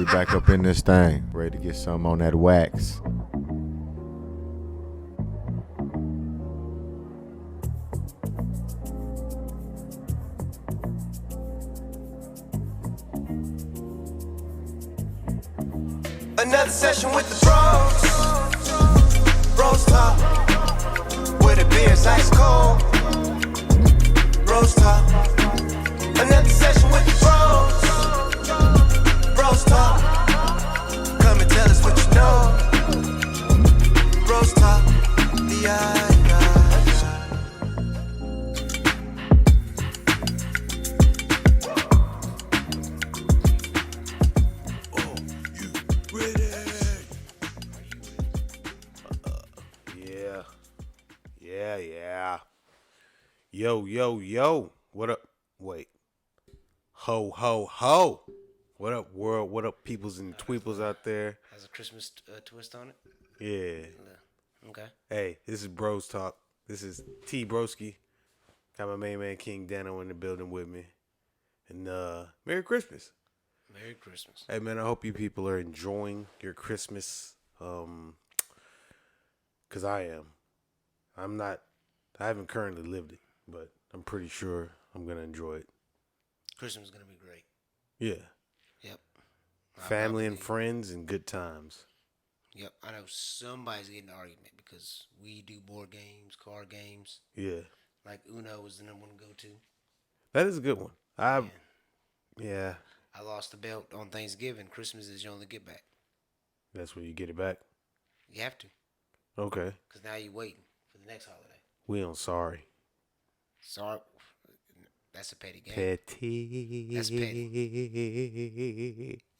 We back up in this thing, ready to get some on that wax. Another session with the bros. BrosTalk. Where the beer's ice cold. BrosTalk. Another session with the bros. BrosTalk. Come and tell us what you know. BrosTalk. Yeah. Yeah. Yo. What up? Wait. Ho. What up, world? What up, peoples and tweeples out there? Has a Christmas twist on it? Yeah. Okay. Hey, this is Bros Talk. This is T Broski. Got my main man King Dano in the building with me. And Merry Christmas. Merry Christmas. Hey man, I hope you people are enjoying your Christmas. Cause I am. I haven't currently lived it, but I'm pretty sure I'm gonna enjoy it. Christmas is gonna be great. Yeah. Yep. Family and friends and good times. Yep. I know somebody's getting an argument because we do board games, card games. Yeah. Like Uno is the number one go-to. That is a good one. Yeah. I lost the belt on Thanksgiving. Christmas is your only get back. That's where you get it back. You have to. Okay. Because now you're waiting for the next holiday. We on sorry. Sorry. That's a petty game. Petty. That's petty.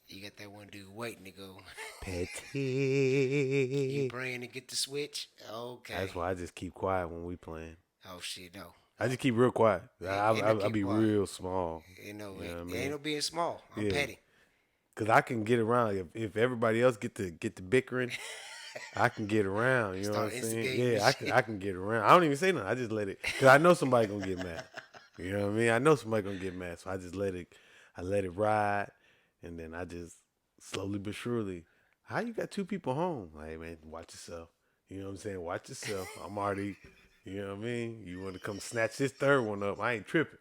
You got that one dude waiting to go. Petty. You praying to get the switch? Okay. That's why I just keep quiet when we playing. Oh, shit, no. I just keep real quiet. I'll be quiet. real small. You know, what I it mean? ain't no being small. I'm Yeah. petty. Cause I can get around. If everybody else get the bickering, I can get around. You know what I'm Start saying? instigating Yeah, I can get around. I don't even say nothing. I just let it. Cause I know somebody gonna get mad. You know what I mean? I know somebody gonna get mad, so I just let it. I let it ride, and then I just slowly but surely. How you got two people home? Like, man, watch yourself. You know what I'm saying? Watch yourself. I'm already. You know what I mean? You want to come snatch this third one up? I ain't tripping.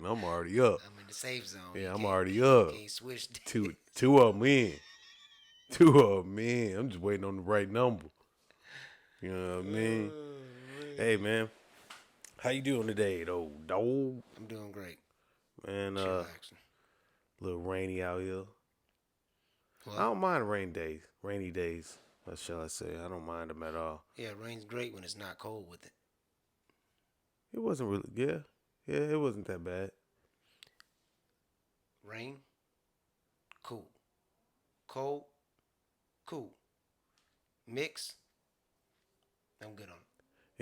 I'm already up. I'm in the safe zone. Yeah, I'm already up. Can't switch. Two of them in. I'm just waiting on the right number. You know what I mean? Hey, man. How you doing today, though, dog? I'm doing great. Man, Chillaxing. a little rainy out here. Well, I don't mind rainy days. What shall I say? I don't mind them at all. yeah, rain's great when it's not cold with it. It wasn't really, yeah, it wasn't that bad. Rain, cool. Cold, cool. Mix, I'm good on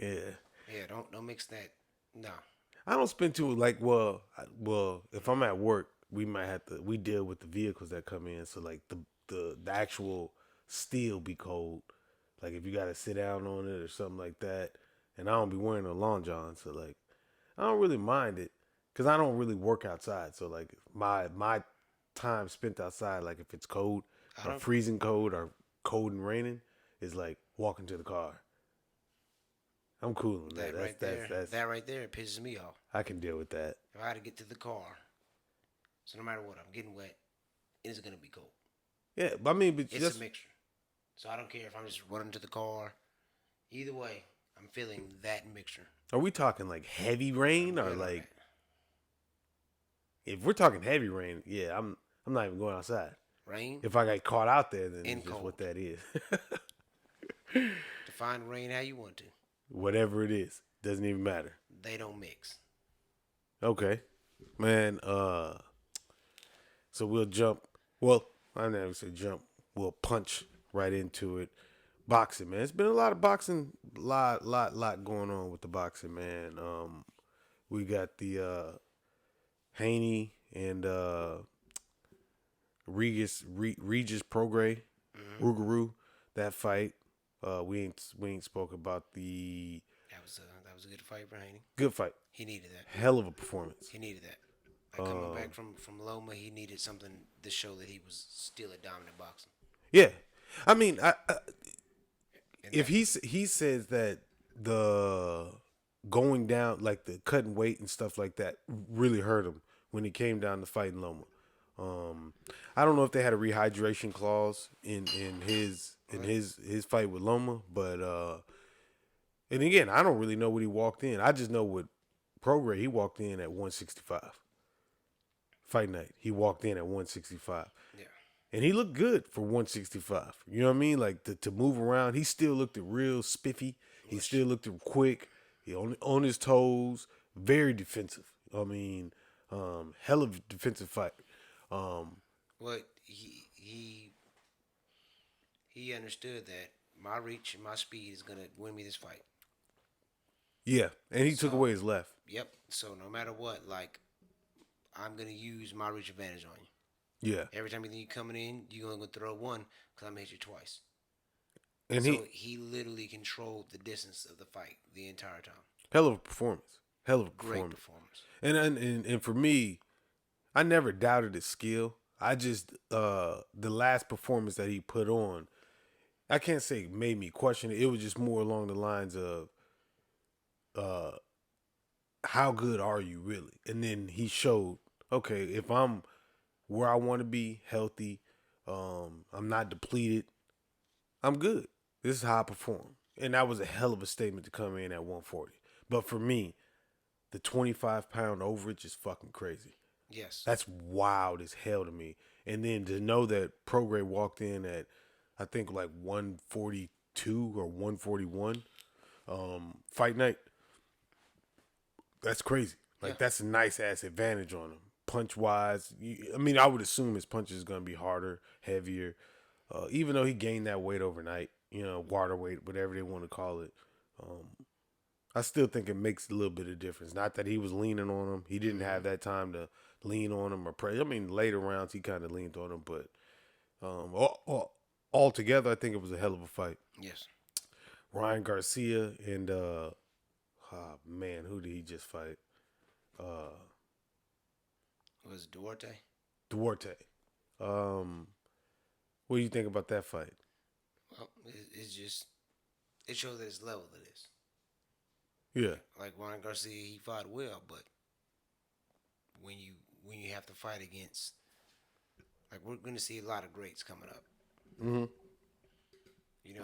it. Yeah. Yeah, don't mix that. No. I don't spend too well. If I'm at work, we deal with the vehicles that come in. So like the actual steel be cold. Like if you gotta sit down on it or something like that, and I don't be wearing a long john, so like I don't really mind it because I don't really work outside. So like my time spent outside, like if it's cold or freezing cold or cold and raining, is like walking to the car. I'm cool on that. That right there pisses me off. I can deal with that. If I had to get to the car, so no matter what, I'm getting wet, it's gonna be cold. Yeah, but I mean, but It's a mixture. So I don't care if I'm just running to the car. Either way, I'm feeling that mixture. Are we talking like heavy rain or like? If we're talking heavy rain, yeah, I'm not even going outside. Rain. If I get caught out there, then And it's just cold. what that is. Define rain how you want to. Whatever it is, doesn't even matter. They don't mix. Okay, man. So we'll jump. Well, I never say jump. We'll punch right into it. Boxing, man. It's been a lot of boxing. Lot going on with the boxing, man. We got the Haney and Regis Prograis, Rougarou, that fight. We ain't spoke about the That was a good fight for Haney. good fight. He needed that. Hell of a performance. He needed that. Like coming back from Loma, he needed something to show that he was still a dominant boxer. Yeah, I mean, And if that, he says that the going down, like the cutting weight and stuff like that, really hurt him when he came down to fighting Loma. I don't know if they had a rehydration clause in his fight with Loma, but and again, I don't really know what he walked in. I just know what Prograis he walked in at 165. Fight night, he walked in at 165. yeah, And he looked good for 165. You know what I mean? Like to move around, he still looked real spiffy. He still looked quick. He on his toes, very defensive. I mean, hell of a defensive fight. but he understood that my reach and my speed is gonna win me this fight. Yeah, and he took So- away his left. Yep. So no matter what, like I'm gonna use my reach advantage on you. Yeah, Every time you think you're coming in, you're gonna throw one because I'm gonna hit you twice. and So he literally controlled the distance of the fight the entire time. hell of a performance. Hell of a Great performance. performance. And for me, I never doubted his skill. I just the last performance that he put on, I can't say it made me question it. It was just more along the lines of how good are you really? And then he showed, okay, if I'm where I want to be, healthy, I'm not depleted, I'm good. This is how I perform. And that was a hell of a statement to come in at 140. But for me, the 25-pound overage is fucking crazy. Yes. That's wild as hell to me. And then to know that Prograis walked in at, I think, like 142 or 141 fight night, that's crazy. Like, Yeah. that's a nice ass advantage on him. Punch wise, I mean, I would assume his punch is going to be harder, heavier, even though he gained that weight overnight, water weight, whatever they want to call it. I still think it makes a little bit of difference. Not that he was leaning on him. He didn't have that time to lean on him or press. I mean, later rounds, he kind of leaned on him, but altogether, I think it was a hell of a fight. Yes. Ryan Garcia and, man, who did he just fight? Was it Duarte? Duarte. What do you think about that fight? Well, it shows that it's level to this. Yeah. Like Ryan Garcia, he fought well, but when you have to fight against, like we're gonna see a lot of greats coming up. Mm-hmm.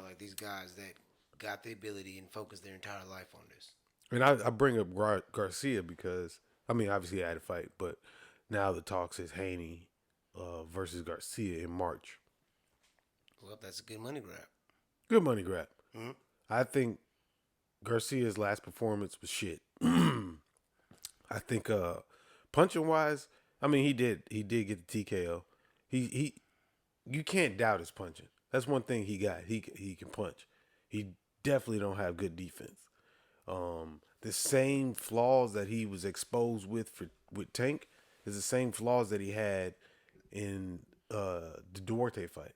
Like these guys that got the ability and focused their entire life on this. And I bring up Garcia because, I mean, obviously he had a fight, but now the talk is Haney versus Garcia in March. Well, that's a good money grab. Good money grab. Mm-hmm. I think Garcia's last performance was shit. I think punching wise, I mean, he did get the TKO. He you can't doubt his punching. That's one thing he got. He can punch. He definitely don't have good defense. The same flaws that he was exposed with Tank is the same flaws that he had in the Duarte fight.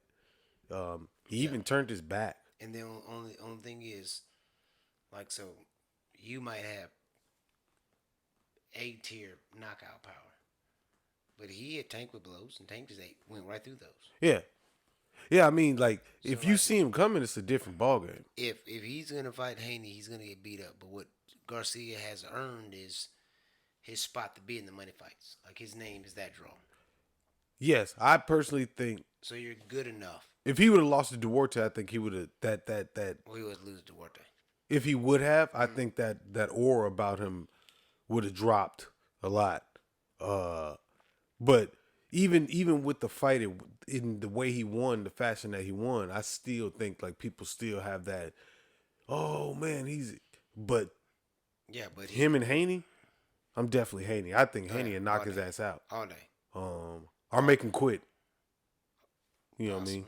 He even turned his back. And the only thing is, like, so you might have A-tier knockout power, but he hit Tank with blows, and Tank just went right through those. Yeah. I mean, like, if you like- see him coming, it's a different ballgame. If he's gonna fight Haney, he's gonna get beat up. But what Garcia has earned is his spot to be in the money fights. Like his name is that draw. Yes, I personally think So you're good enough. if he would have lost to Duarte, I think he would have that. Well, he was lose to Duarte. If he would have, I think that aura about him would have dropped a lot. But even with the fight, in the way he won, the fashion that he won, I still think like people still have that. Oh man, but Yeah, but him and Haney, I'm definitely Haney. I think Haney would knock all his day. ass out. all day. Or make him quit. You know what I mean?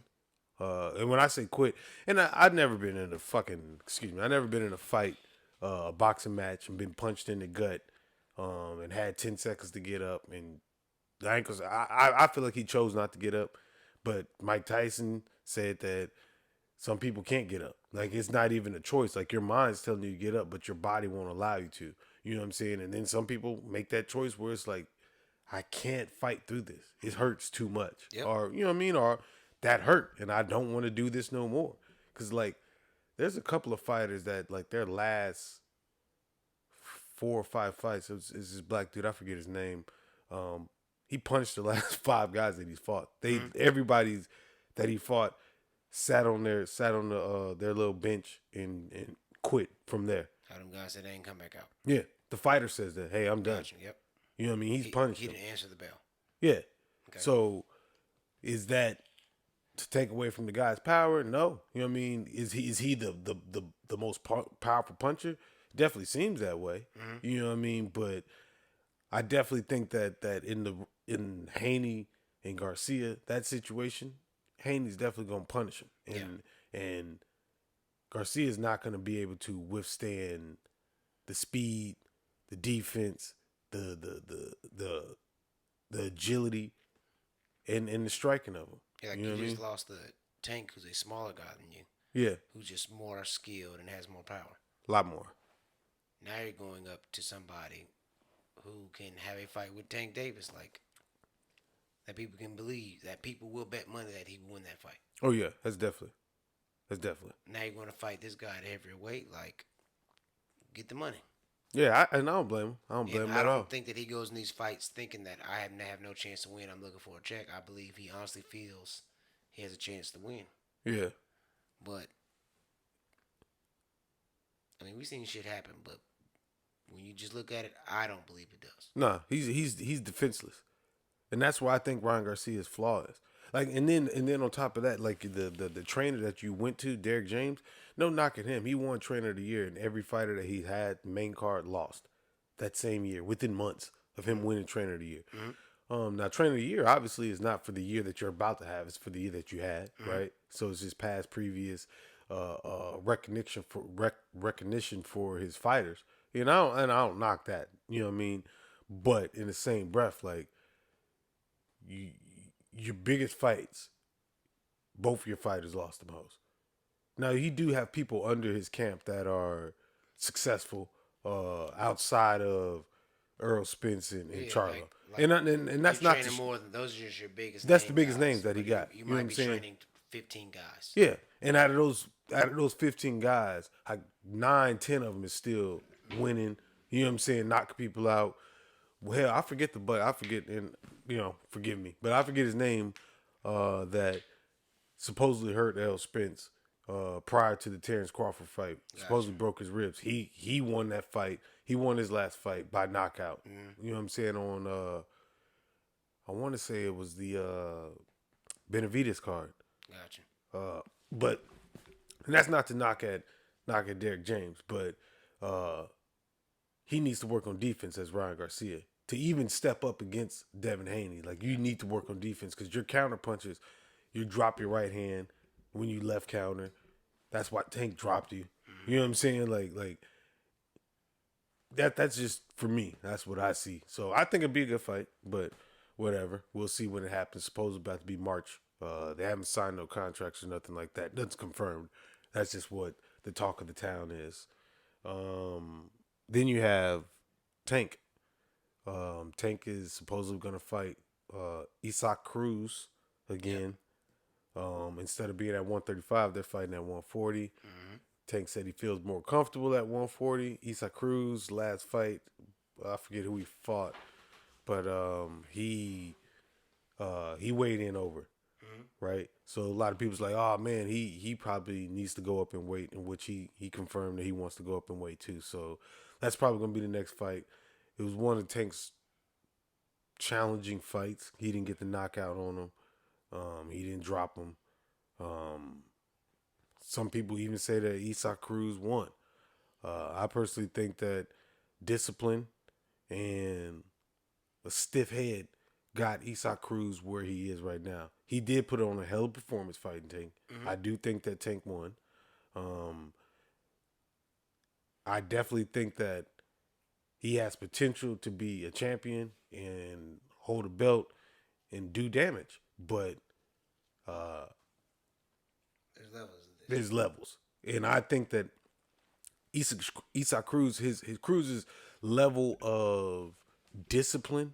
And when I say quit, and I've never been in a I've never been in a fight, a boxing match, and been punched in the gut, and had 10 seconds to get up, and the ankles. I feel like he chose not to get up, but Mike Tyson said that some people can't get up. Like it's not even a choice. Like your mind's telling you to get up, but your body won't allow you to. You know what I'm saying? And then some people make that choice where it's like, I can't fight through this. It hurts too much. Yep. Or, you know what I mean? Or that hurt and I don't want to do this no more. Because, like, there's a couple of fighters that, like, their last 4 or 5 fights, it's this black dude, I forget his name. He punched the last 5 guys that he's fought. Everybody's that he fought sat on their little bench and quit from there. How them guys said they ain't come back out. Yeah. The fighter says that, hey, I'm done. Gotcha. Yep. You know what I mean? He's punished He him. didn't answer the bell. Yeah. Okay. So is that to take away from the guy's power? No. You know what I mean? Is he the most powerful puncher? Definitely seems that way. You know what I mean? But I definitely think that in Haney and Garcia, that situation, Haney's definitely gonna punish him. And Garcia's not gonna be able to withstand the speed, the defense, the agility, and the striking of him. Yeah, like you know you what I just mean? lost the Tank, who's a smaller guy than you, Yeah, who's just more skilled and has more power. a lot more. Now you're going up to somebody who can have a fight with Tank Davis, like that people can believe, that people will bet money that he will win that fight. Oh yeah, that's definitely. Now you're going to fight this guy at every weight, like get the money. Yeah, I don't blame him. I don't blame And him I at all. don't think that he goes in these fights thinking that I have no chance to win. I'm looking for a check. I believe he honestly feels he has a chance to win. Yeah, But I mean, we've seen shit happen, but when you just look at it, I don't believe it does. nah, he's defenseless, and that's why I think Ryan Garcia is flawless. Like, and then on top of that, like the trainer that you went to, Derek James, no knock at him. He won Trainer of the Year, and every fighter that he had main card lost that same year within months of him winning Trainer of the Year. Now Trainer of the Year obviously is not for the year that you're about to have; it's for the year that you had, right? So it's just past previous recognition for his fighters. You know, and I don't knock that. You know what I mean? But in the same breath, like your biggest fights, both of your fighters lost the most. Now you do have people under his camp that are successful outside of Earl Spence and Charlo. And that's not training more than those are just your biggest. That's name the biggest guys, names that he but got. You You know might what I'm be saying? training 15 guys. Yeah, and out of those 15 guys, like 9, 10 of them is still winning. You know what I'm saying? Knocking people out. Well, hell, I forget and forgive me, but I forget his name. That supposedly hurt Earl Spence prior to the Terrence Crawford fight. Supposedly broke his ribs. He won that fight. He won his last fight by knockout. You know what I'm saying? On I want to say it was the Benavidez card. Gotcha. But and that's not to knock at Derek James, but he needs to work on defense as Ryan Garcia to even step up against Devin Haney. Like, you need to work on defense because your counter punches, you drop your right hand when you left counter. That's why Tank dropped you. You know what I'm saying? Like that's just for me. That's what I see. So I think it'd be a good fight, but whatever. We'll see when it happens. Suppose it's about to be March. They haven't signed no contracts or nothing like that. Nothing's confirmed. That's just what the talk of the town is. Then you have Tank. Tank is supposedly going to fight Isaac Cruz again. Instead of being at 135, they're fighting at 140. Tank said he feels more comfortable at 140. Isaac Cruz, last fight, I forget who he fought, but he weighed in over. Right, so a lot of people's like, oh man, he probably needs to go up in weight, in which he confirmed that he wants to go up in weight too. So that's probably gonna be the next fight. It was one of Tank's challenging fights. He didn't get the knockout on him. He didn't drop him. Some people even say that Isaac Cruz won. I personally think that discipline and a stiff head got Isaac Cruz where he is right now. He did put on a hell of a performance fighting Tank. I do think that Tank won. I definitely think that he has potential to be a champion and hold a belt and do damage. But There's levels of this. there's levels. And I think that Isaac Cruz, his Cruz's level of discipline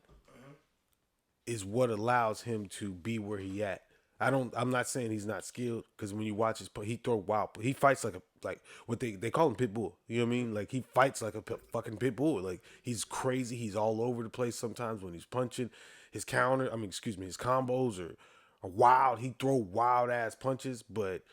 is what allows him to be where he at. I'm not saying he's not skilled, because when you watch he throw wild. He fights like what they call him pit bull. You know what I mean? Like he fights like a fucking pit bull. Like he's crazy. He's all over the place sometimes when he's punching. His his combos are wild. He throw wild ass punches, but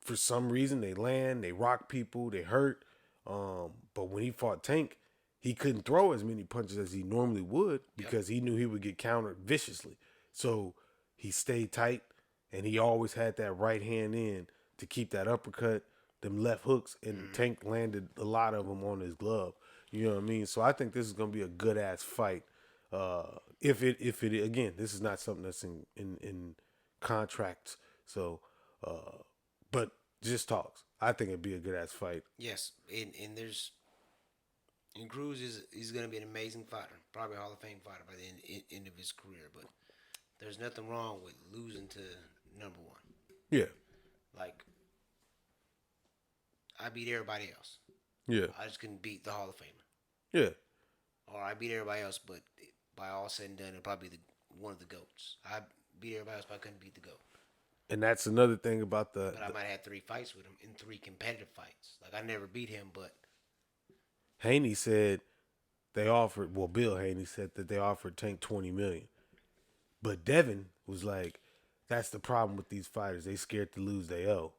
for some reason they land, they rock people, they hurt. But when he fought Tank, he couldn't throw as many punches as he normally would because he knew he would get countered viciously. So he stayed tight, and he always had that right hand in to keep that uppercut, them left hooks, and Tank landed a lot of them on his glove. You know what I mean? So I think this is gonna be a good ass fight. If it again, this is not something that's in contracts. So, but just talks. I think it'd be a good ass fight. Yes, and Cruz he's going to be an amazing fighter, probably a Hall of Fame fighter by the end of his career. But there's nothing wrong with losing to number one. Yeah. Like I beat everybody else. Yeah. I just couldn't beat the Hall of Famer. Yeah. Or I beat everybody else, but by all said and done, it'd probably be one of the GOATs. I beat everybody else, but I couldn't beat the GOAT. And that's another thing about But I might have had 3 fights with him in 3 competitive fights. Like I never beat him, but Haney said Bill Haney said that they offered Tank $20 million. But Devin was like, that's the problem with these fighters. They scared to lose they owe.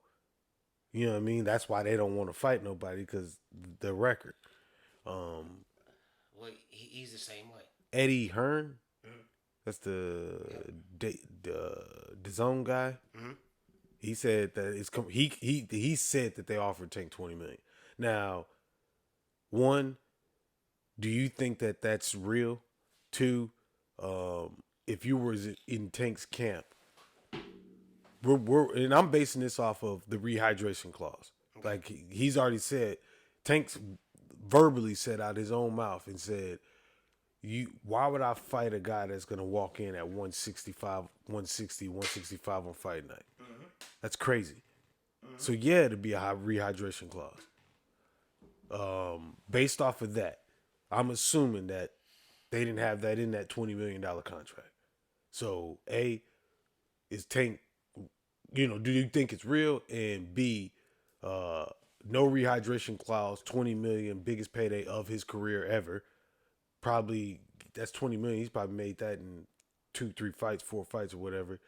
You know what I mean? That's why they don't want to fight nobody, because the record. well, he's the same way. Eddie Hearn, that's the zone guy. Mm-hmm. He said that he said that they offered Tank $20 million. Now, one, do you think that that's real? 2, if you were in Tank's camp, and I'm basing this off of the rehydration clause. Okay. Like he's already said, Tank's verbally said out his own mouth and said, why would I fight a guy that's going to walk in at 165, 160, 165 on fight night? Mm-hmm. That's crazy. Mm-hmm. So yeah, it'd be a high rehydration clause. Based off of that, I'm assuming that they didn't have that in that $20 million contract. So A, is Tank, do you think it's real? And B, no rehydration clause, $20 million, biggest payday of his career ever. Probably that's $20 million. He's probably made that in 2, 3 fights, 4 fights or whatever.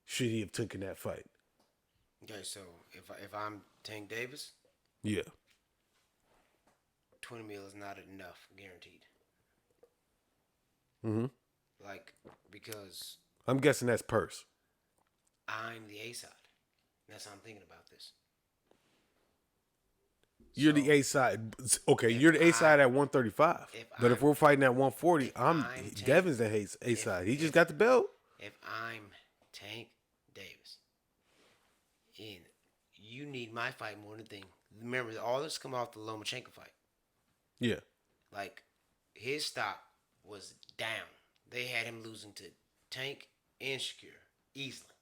Should he have taken that fight? Okay, so if I'm Tank Davis, yeah, $20 million is not enough, guaranteed. Mm-hmm. Like, because I'm guessing that's purse. I'm the A side. That's how I'm thinking about this. You're the A side. Okay, you're the A side at 135. But if we're fighting at 140, Devin's the A side. He just got the belt. If I'm Tank Davis, and you need my fight more than anything. Remember, all this come off the Lomachenko fight. Yeah. Like, his stock was down. They had him losing to Tank and Shakur easily,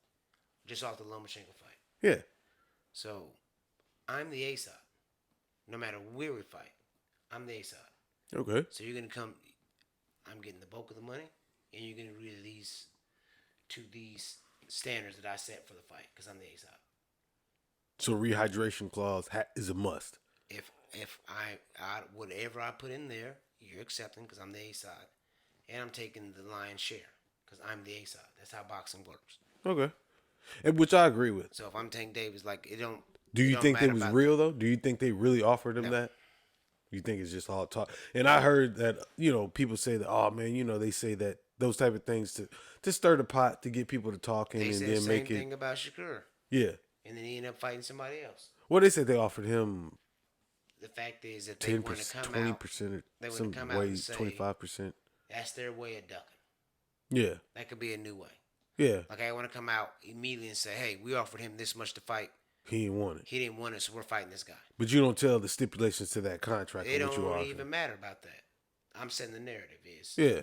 just off the Lomachenko fight. Yeah. So, I'm the A side. No matter where we fight, I'm the A side. Okay. So you're gonna come. I'm getting the bulk of the money, and you're gonna agree to these standards that I set for the fight because I'm the A side. So rehydration clause is a must. If I whatever I put in there, you're accepting because I'm the A side, and I'm taking the lion's share because I'm the A side. That's how boxing works. Okay, and which I agree with. So if I'm Tank Davis, like it don't. Do you think it was real though? Do you think they really offered him that? You think it's just all talk? And I heard that people say that, oh man, they say that those type of things to stir the pot to get people to talking and then make it. Same thing about Shakur. Yeah. And then he ended up fighting somebody else. Well, they said they offered him. The fact is that they want to come 20%, they want to come out and say 25%. That's their way of ducking. Yeah. That could be a new way. Yeah. Like I want to come out immediately and say, hey, we offered him this much to fight. He didn't want it. He didn't want it, so we're fighting this guy. But you don't tell the stipulations to that contract. It don't even matter about that. I'm setting the narrative. Yeah.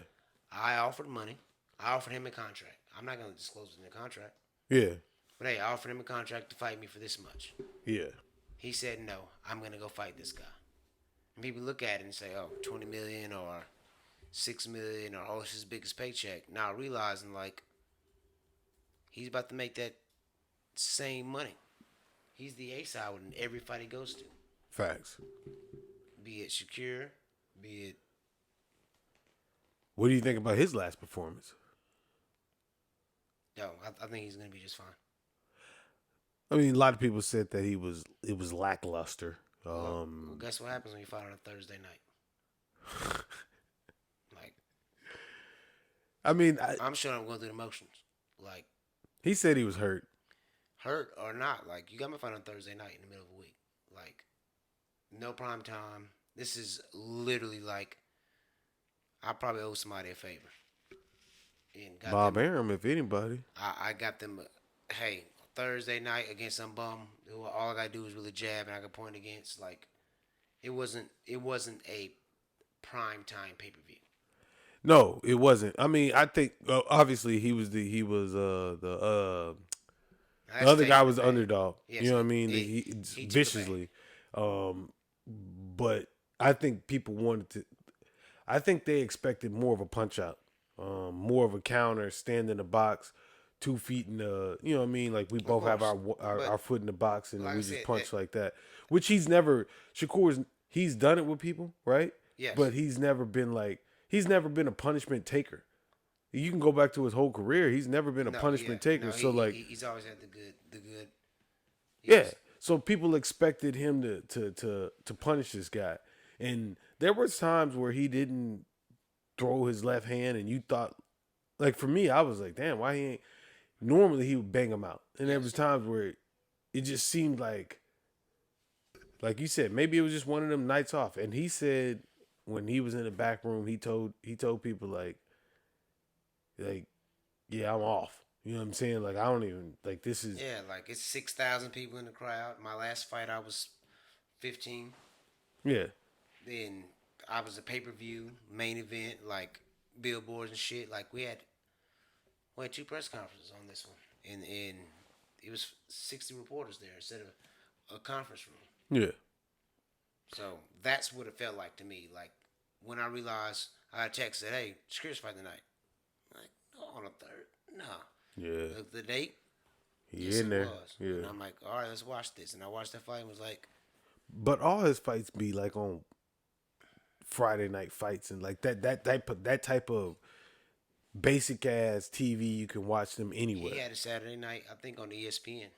I offered money. I offered him a contract. I'm not going to disclose it in the contract. Yeah. But hey, I offered him a contract to fight me for this much. Yeah. He said no. I'm going to go fight this guy. And people look at it and say, oh, $20 million or $6 million or oh, it's his biggest paycheck. Now realizing like he's about to make that same money. He's the ace out in every fight he goes to. Facts. Be it Shakir, be it. What do you think about his last performance? Yo, I think he's gonna be just fine. I mean, a lot of people said that it was lackluster. Well, guess what happens when you fight on a Thursday night? Like, I mean, I'm sure I'm going through the motions. Like, he said he was hurt. hurt or not, like, you got me fight on Thursday night in the middle of the week. Like, no prime time. This is literally like, I probably owe somebody a favor. And got Bob them, Arum, if anybody. I got them, hey, Thursday night against some bum who all I got to do is really jab and I could point against. Like, it wasn't a prime time pay-per-view. No, it wasn't. I mean, I think obviously the other guy was the underdog. Yes, you know what I mean? he took Viciously. But I think people wanted to. I think they expected more of a punch out, more of a counter, stand in the box, 2 feet in the. You know what I mean? Like we both have our foot in the box and like we I just said, punch like that. Which he's never. He's done it with people, right? Yes. But he's never been a punishment taker. You can go back to his whole career. He's never been a punishment taker. So he's always had the good. Yeah. So people expected him to punish this guy, and there was times where he didn't throw his left hand, and you thought, like for me, I was like, damn, why he ain't? Normally he would bang him out, and there was times where it just seemed like you said, maybe it was just one of them nights off. And he said when he was in the back room, he told people like, yeah, I'm off. You know what I'm saying? Like, I don't even, like, this is... Yeah, like, it's 6,000 people in the crowd. My last fight, I was 15. Yeah. Then I was a pay-per-view, main event, like, billboards and shit. Like, we had 2 press conferences on this one. And it was 60 reporters there instead of a conference room. Yeah. So, that's what it felt like to me. Like, when I realized, I texted, hey, Shakir's fight tonight. I'm like, no, on a third? Nah. Yeah. Look the date. He Yes, in it there. was. Yeah. And I'm like, all right, let's watch this. And I watched that fight and was like, But all his fights be like on Friday night fights and like that type of basic ass TV. You can watch them anywhere. he had a Saturday night, I think, on ESPN.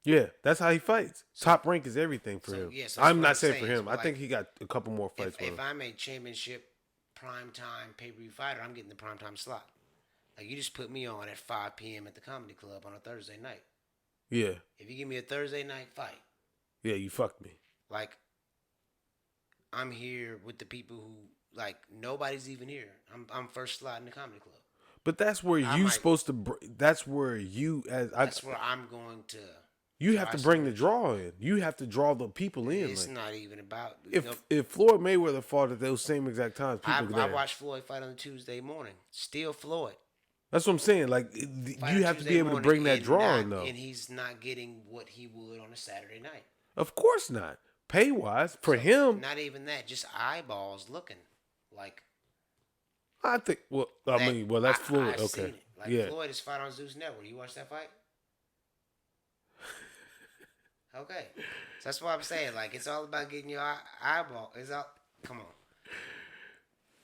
Yeah, that's how he fights. Top rank is everything for him. Yeah, so I'm that's not what saying for saying. him. So I like, think he got a couple more fights with him. If I'm a championship primetime pay-per-view fighter, I'm getting the primetime slot. Like, you just put me on at 5 p.m. at the Comedy Club on a Thursday night. Yeah. If you give me a Thursday night fight, Yeah, you fucked me. like, I'm here with the people who, like, nobody's even here. I'm first slot in the Comedy Club. But that's where you supposed to. That's where you That's where I'm going to. You have to bring the draw in. You have to draw the people in. It's like, not even about. if Floyd Mayweather fought at those same exact times, people I there. watched Floyd fight on Tuesday morning. Still Floyd. That's what I'm saying. Like you have to be able to bring that draw in, though. And he's not getting what he would on a Saturday night. Of course not. Pay wise for him. Not even that. Just eyeballs looking. Like. I think. Well, that's Floyd. I've Okay. seen it. Like yeah. Floyd is fight on Zeus Network. You watch that fight? Okay. So that's what I'm saying. Like, it's all about getting your eyeball. It's all. Come on.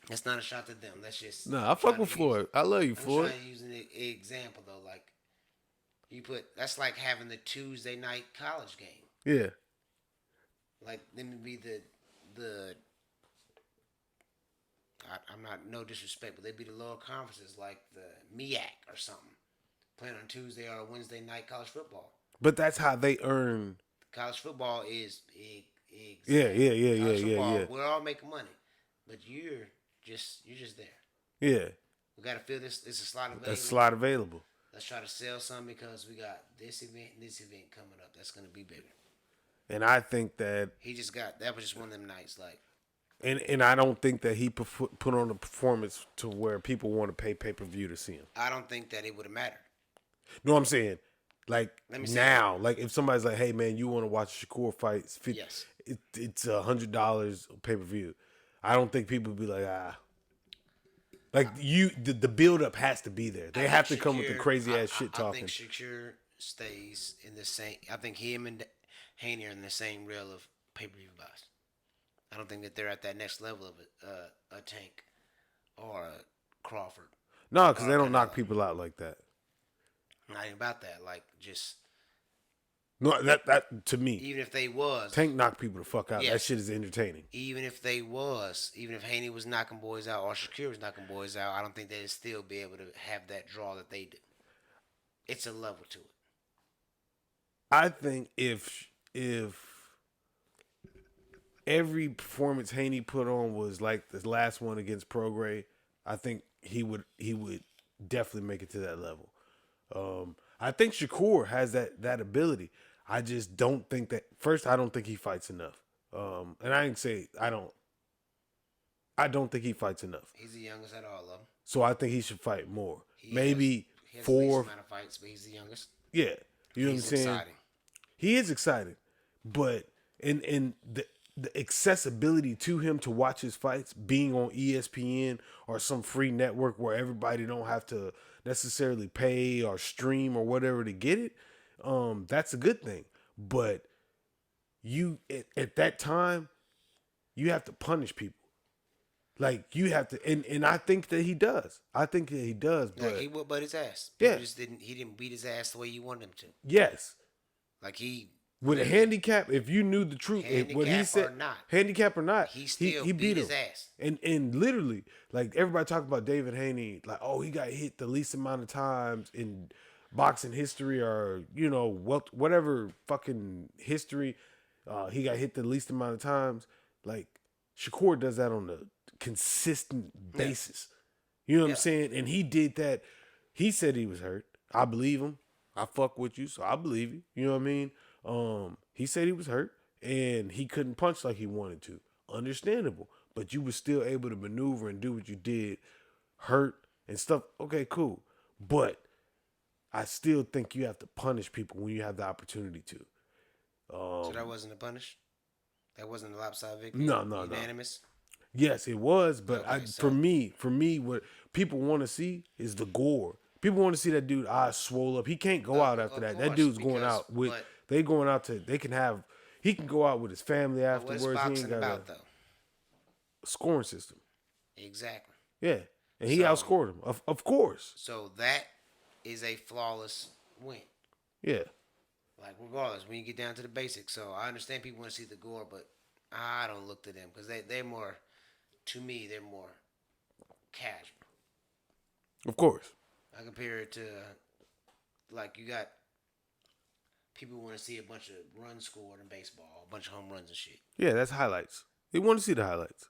That's not a shot to them. That's just. Nah, I fuck with Floyd. I love you, Floyd. I'm trying to use an example though. Like, that's like having the Tuesday night college game. Yeah. Like, them to be the. I'm not, no disrespect, but they'd be the lower conferences like the MEAC or something, playing on Tuesday or Wednesday night college football. But that's how they earn. College football is Yeah. We're all making money, but you're just there. Yeah. We got to fill this. It's a slot available. A slot available. Let's try to sell some because we got this event and this event coming up. That's gonna be bigger. And I think that that was just one of them nights, like. And I don't think that he put on a performance to where people want to pay pay-per-view to see him. I don't think that it would have mattered. No, I'm saying, like, now, like, if somebody's like, hey, man, you want to watch a Shakur fight, Yes. It's $100 pay-per-view. I don't think people would be like, Like the build up has to be there. They have to come with the crazy ass shit I talking. think Shakur stays in the same. I think him and Haney are in the same rail of pay-per-view buys. I don't think that they're at that next level of a Tank or a Crawford. No, because they don't Canelo. knock people out like that. Not even about that. Like just No, that to me, even if they was Tank knock people the fuck out. That Yes. shit is entertaining. even if Haney was knocking boys out or Shakur was knocking boys out, I don't think they'd still be able to have that draw that they do. It's a level to it. I think if every performance Haney put on was like the last one against Prograis, I think he would definitely make it to that level. I think Shakur has that ability. I just don't think that. First, I don't think he fights enough. And I didn't say I don't think he fights enough. He's the youngest at all of them. So I think he should fight more. He Maybe has the least 4. amount of fights, but he's the youngest. Yeah, you know what I'm He's saying. exciting. He is exciting, but in the accessibility to him to watch his fights being on ESPN or some free network where everybody don't have to necessarily pay or stream or whatever to get it, that's a good thing. But you at that time, you have to punish people. Like you have to, and I think that he does. I think that he does. But Like he would butt his ass. Yeah. He didn't beat his ass the way you wanted him to. yes, Like he with a handicap, if you knew the truth, what he Handicap said, or not. handicap or not, He still he beat beat his him. ass. And literally, like everybody talk about David Haney, like oh he got hit the least amount of times in boxing history, or whatever fucking history, he got hit the least amount of times. Like Shakur does that on a consistent basis. You know what I'm saying? And he did that. He said he was hurt. I believe him. I fuck with you, so I believe you. You know what I mean? He said he was hurt and he couldn't punch like he wanted to. Understandable. But you were still able to maneuver and do what you did, hurt and stuff. Okay, cool. But I still think you have to punish people when you have the opportunity to. So that wasn't a punish? That wasn't a lopsided victory? No. Unanimous? Yes, it was, but Okay, for me, what people want to see is the gore. People want to see that dude eyes swole up. He can't go out after that. That course, dude's going because- out with. but- They going out to. They can have. He can go out with his family What's afterwards. He ain't boxing got about, a though? scoring system. Exactly. Yeah, and he So- outscored him. Of course. So that is a flawless win. Yeah. Like, regardless, when you get down to the basics. So I understand people want to see the gore, but I don't look to them because they're more, to me, they're more casual. Of course. I compare it to, like, you got people want to see a bunch of runs scored in baseball, a bunch of home runs and shit. Yeah, that's highlights. They want to see the highlights.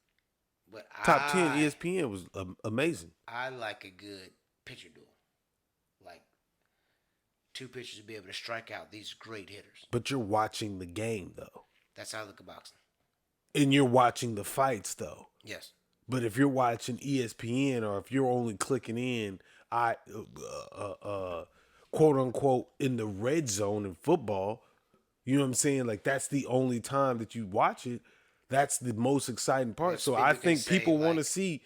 But Top 10 ESPN was amazing. I like a good pitcher duel. Like, two pitchers to be able to strike out these great hitters. But you're watching the game though, That's how I look at boxing. and you're watching the fights though. Yes. But if you're watching ESPN or if you're only clicking in, quote unquote, in the red zone in football, you know what I'm saying? Like that's the only time that you watch it. That's the most exciting part. Yes, So people I can think say, people want to like, see.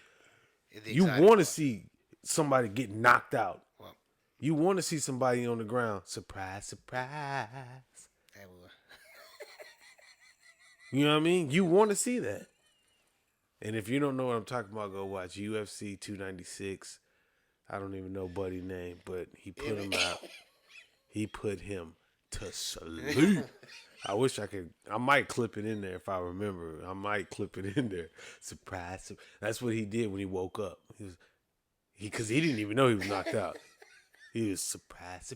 the You exciting want to part. see somebody get knocked out. Well, You want to see somebody on the ground. Surprise, surprise. that was, You know what I mean? You want to see that. And if you don't know what I'm talking about, go watch UFC 296. I don't even know Buddy's name, but he put him out. He put him to sleep. I wish I could. I might clip it in there if I remember. I might clip it in there. Surprise. That's what he did when he woke up. Because he didn't even know he was knocked out. He was surprise.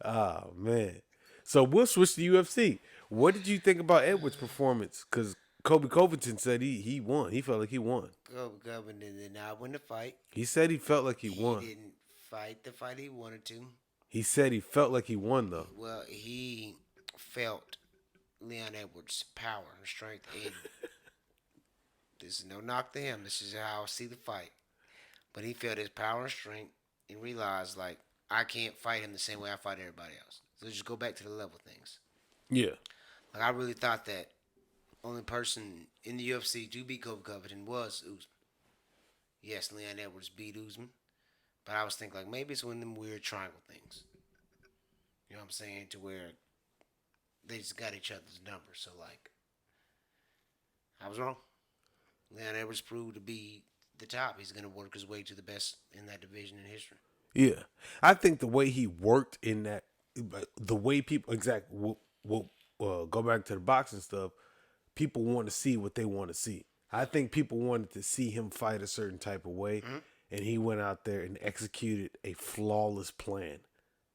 Oh, man. So we'll switch to UFC. What did you think about Edwards' performance? Because Kobe Covington said he won. He felt like he won. Covington did not win the fight. He said he felt like he won. He didn't fight the fight he wanted to. He said he felt like he won, though. Well, he felt Leon Edwards' power and strength. And this is no knock to him. This is how I see the fight. But he felt his power and strength and realized, like, I can't fight him the same way I fight everybody else. So just go back to the level things. Yeah. Like, I really thought that only person in the UFC to beat Kobe Covington was Usman. Yes, Leon Edwards beat Usman. But I was thinking, like, maybe it's one of them weird triangle things. You know what I'm saying? To where they just got each other's numbers. So, like, I was wrong. Leon Edwards proved to be the top. He's going to work his way to the best in that division in history. Yeah, I think the way he worked in that, the way people exactly. We'll go back to the boxing stuff. People want to see what they want to see. I think people wanted to see him fight a certain type of way, and he went out there and executed a flawless plan,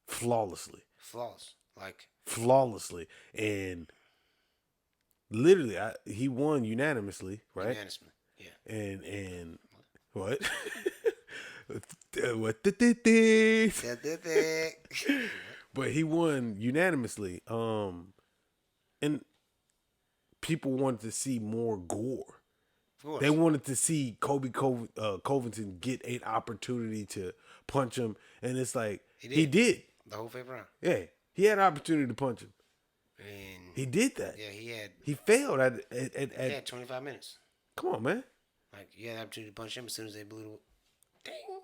flawlessly, flawlessly, and literally, he won unanimously, right? Unanimously, yeah. And what? What the But he won unanimously. And people wanted to see more gore. They wanted to see Covington get an opportunity to punch him, and it's like he did the whole 5th round. Yeah, he had an opportunity to punch him. And he did that. Yeah, he failed at he had 25 minutes. Come on, man. Like, you had an opportunity to punch him as soon as they blew the dang.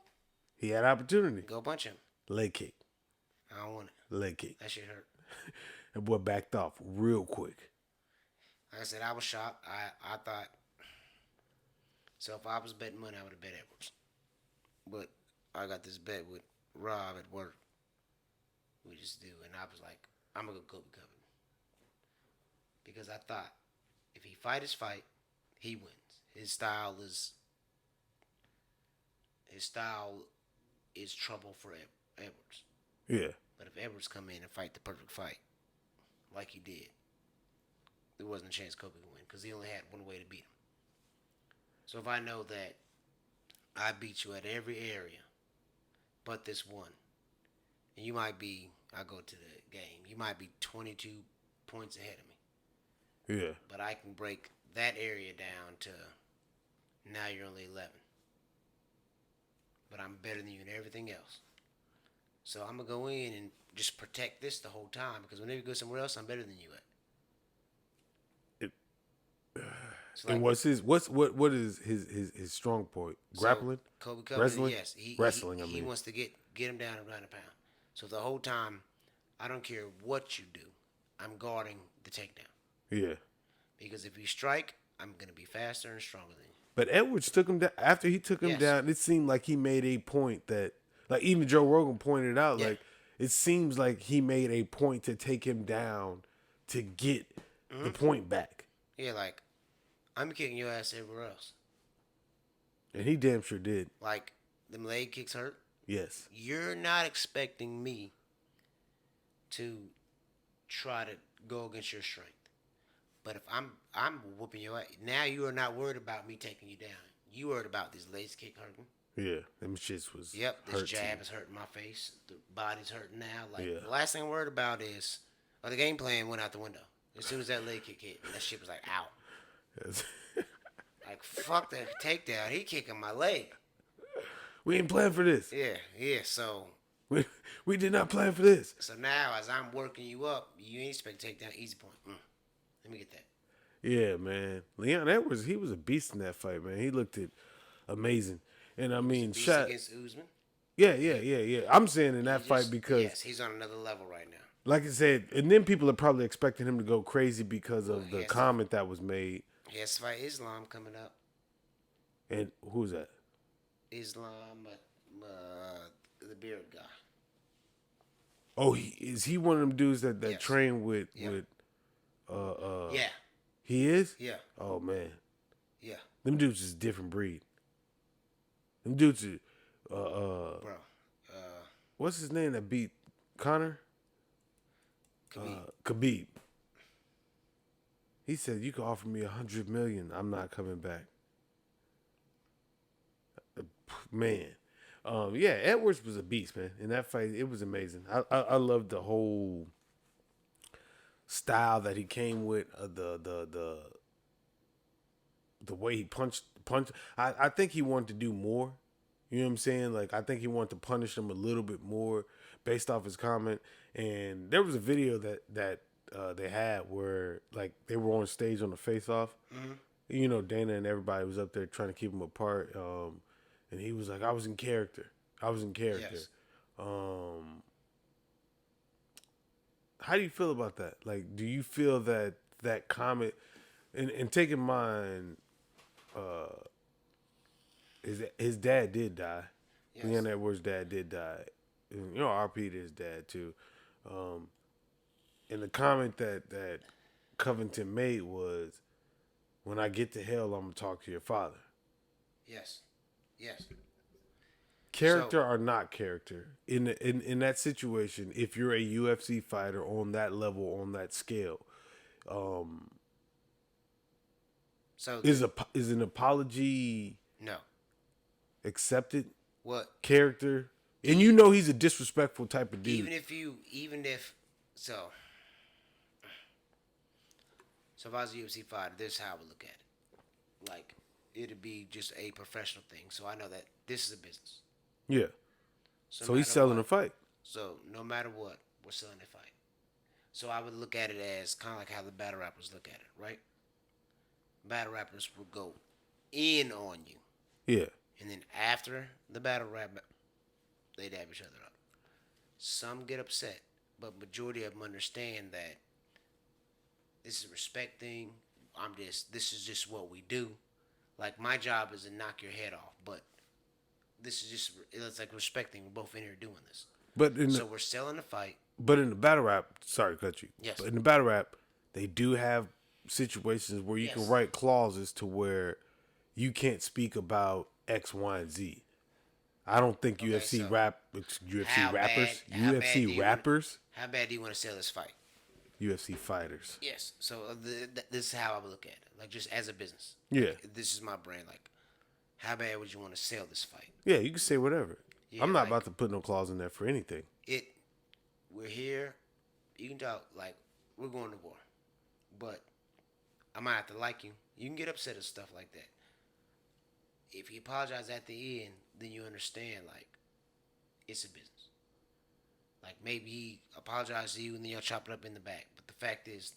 He had an opportunity. Go punch him. Leg kick. I don't want it. Leg kick. That shit hurt. And boy backed off real quick. Like I said, I was shocked. I thought, so if I was betting money, I would have bet Edwards. But I got this bet with Rob at work. We just do. And I was like, I'm going to go Kobe Covington. Because I thought, if he fight his fight, he wins. His style is trouble for Edwards. Yeah. But if Edwards come in and fight the perfect fight, like he did, there wasn't a chance Kobe would win because he only had one way to beat him. So if I know that I beat you at every area but this one, and you might be, I go to the game, you might be 22 points ahead of me. Yeah. But I can break that area down to now you're only 11. But I'm better than you in everything else. So I'm going to go in and just protect this the whole time because whenever you go somewhere else, I'm better than you at. And what is his strong point? Grappling? So Kobe Covington, wrestling? Yes. Wrestling, he wants to get him down and ground and pound. So the whole time, I don't care what you do, I'm guarding the takedown. Yeah. Because if you strike, I'm going to be faster and stronger than you. But Edwards took him down. After he took him down, it seemed like he made a point that, like even Joe Rogan pointed out, like it seems like he made a point to take him down to get the point back. Yeah, like, I'm kicking your ass everywhere else. And he damn sure did. Like, them leg kicks hurt. Yes. You're not expecting me to try to go against your strength. But if I'm whooping your ass, now you are not worried about me taking you down. You worried about this leg kick hurting. Yeah, them shits was this jab is hurting my face. The body's hurting now. Like, Yeah. the last thing I'm worried about is, the game plan went out the window. As soon as that leg kick hit, that shit was like, out. Yes. Like, fuck that takedown. He kicking my leg. We ain't playing for this. Yeah, so. We did not plan for this. So now, as I'm working you up, you ain't expect to take down easy point. Let me get that. Yeah, man. Leon Edwards, he was a beast in that fight, man. He looked amazing. And I mean, shot against Usman. Yeah. I'm saying in that fight because he's on another level right now. like I said, and then people are probably expecting him to go crazy because of the comment that was made. He has to fight Islam coming up. And who's that? Islam, the beard guy. Oh, is he one of them dudes that train with yeah. He is? Yeah. Oh man. Yeah. Them dudes is a different breed. Them dudes are Bro. What's his name that beat Connor? Khabib. He said, "You can offer me $100 million. I'm not coming back." Man, Edwards was a beast, man. In that fight, it was amazing. I loved the whole style that he came with. The way he punched. I think he wanted to do more. You know what I'm saying? Like, I think he wanted to punish him a little bit more based off his comment. And there was a video that they had where, like, they were on stage on the face-off. Mm-hmm. You know, Dana and everybody was up there trying to keep them apart. and he was like, "I was in character. I was in character." Yes. How do you feel about that? Like, do you feel that that comment, and take in mind, his dad did die. Yes. Leon Edwards' dad did die. And, RP to his dad too. And the comment that Covington made was, "When I get to hell, I'm gonna talk to your father." Yes. Yes. Character or not character in that situation, if you're a UFC fighter on that level, on that scale, So is an apology no. accepted? What? Character, and he's a disrespectful type of dude. Even if so if I was a UFC fighter, this is how I would look at it. Like, it'd be just a professional thing. So I know that this is a business. Yeah. So, So no he's matter selling what- a fight. So no matter what, we're selling a fight. So I would look at it as kind of like how the battle rappers look at it, right? Battle rappers will go in on you, Yeah. and then after the battle rap, they dab each other up. Some get upset, but majority of them understand that this is a respect thing. This is just what we do. Like, my job is to knock your head off, but it's like respecting. We're both in here doing this. But in So we're selling the fight. the battle rap, sorry to cut you. Yes. But in the battle rap, they do have situations where you can Yes. write clauses to where you can't speak about X, Y, and Z. I don't think UFC so UFC how rappers, bad- how bad do UFC you rappers, How bad do you want to sell this fight? UFC fighters. Yes. So this is how I would look at it. Like, just as a business. Yeah. This is my brand. Like, how bad would you want to sell this fight? Yeah, you can say whatever. Yeah, I'm not like- about to put no clause in there for anything. We're here. You can talk like we're going to war, but I might have to like you. You can get upset at stuff like that. If you apologize at the end, then you understand, like, it's a business. Like, maybe he apologized to you and then y'all chop it up in the back. But the fact is,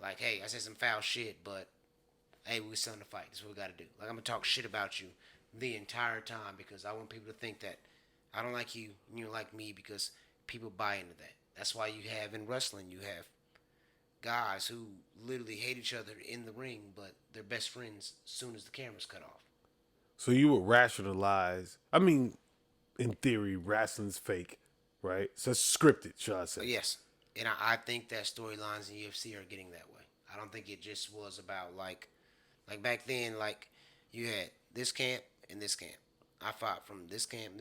like, hey, I said some foul shit, but hey, we're selling the fight. This is what we got to do. Like, I'm going to talk shit about you the entire time because I want people to think that I don't like you and you don't like me, because people buy into that. That's why you have in wrestling, you have guys who literally hate each other in the ring, but they're best friends as soon as the camera's cut off. So you would rationalize. I mean, in theory, wrestling's fake, right? So it's scripted, shall I say? Yes. And I think that storylines in UFC are getting that way. I don't think it just was about like back then, like, you had this camp and this camp. I fought from this camp,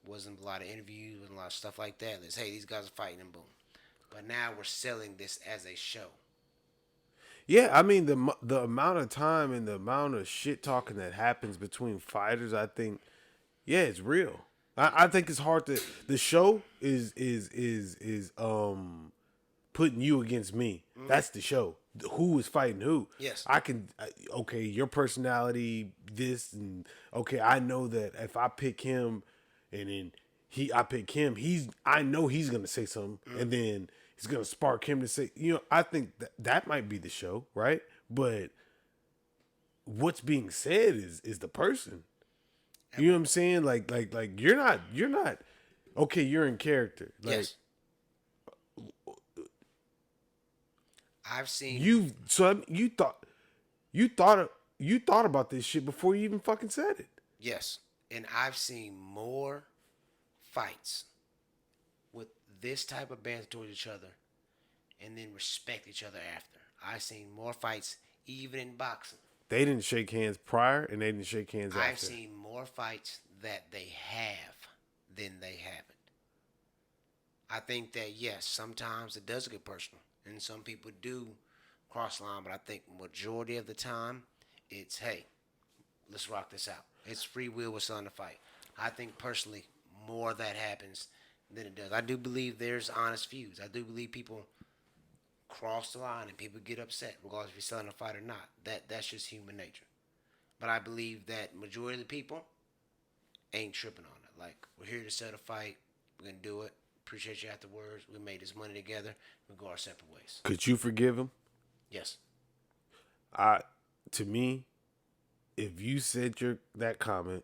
wasn't a lot of interviews, wasn't a lot of stuff like that. It's, hey, these guys are fighting and boom. But now we're selling this as a show. Yeah, I mean the amount of time and the amount of shit talking that happens between fighters, I think, yeah, it's real. I think it's hard to. The show is putting you against me. That's the show. Who is fighting who? Yes. Okay, your personality, this, and okay, I know that if I pick him, and then I pick him, I know he's gonna say something, and then he's gonna spark him to say, I think that might be the show, right? But what's being said is the person. You know what I'm saying? Like you're not okay, you're in character. Like, Yes. I've seen you thought about this shit before you even fucking said it. Yes. And I've seen more fights with this type of banter towards each other and then respect each other after. I've seen more fights even in boxing. They didn't shake hands prior and they didn't shake hands after. I've seen more fights that they have than they haven't. I think that, yes, sometimes it does get personal. And some people do cross the line. But I think majority of the time, it's, hey, let's rock this out. It's free will with selling the fight. I think personally more of that happens than it does. I do believe there's honest feuds. I do believe people cross the line and people get upset regardless if you're selling a fight or not. That's just human nature. But I believe that majority of the people ain't tripping on it. Like, we're here to sell the fight. We're going to do it. Appreciate you afterwards. We made this money together. We go our separate ways. Could you forgive him? Yes. To me, if you said that comment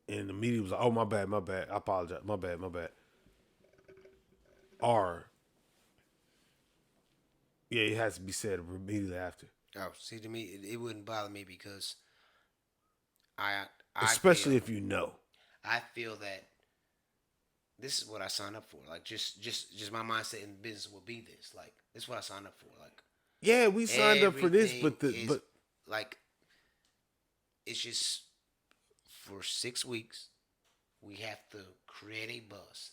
and the media was like, "Oh, my bad, I apologize, my bad." Or yeah, it has to be said immediately after. Oh, see, to me, it wouldn't bother me because I Especially feel, if you know. I feel that this is what I signed up for. Like, just my mindset in business will be this. Like, this is what I signed up for. Like, Yeah, we signed up for this, everything but is like, it's just for 6 weeks we have to create a buzz,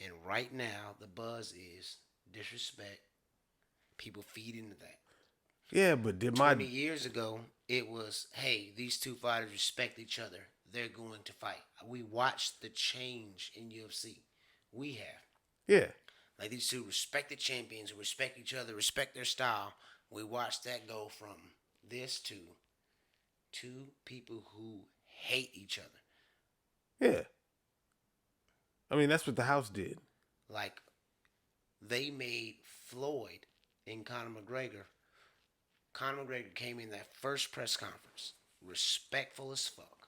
and right now the buzz is disrespect. People feed into that. yeah, but did 20 years ago, it was, hey, these two fighters respect each other. They're going to fight. We watched the change in UFC. We have. yeah, Like these two respected champions who respect each other, respect their style. We watched that go from this to two people who hate each other. yeah. I mean, that's what the house did. Like they made Floyd and Conor McGregor. Conor McGregor came in that first press conference, respectful as fuck,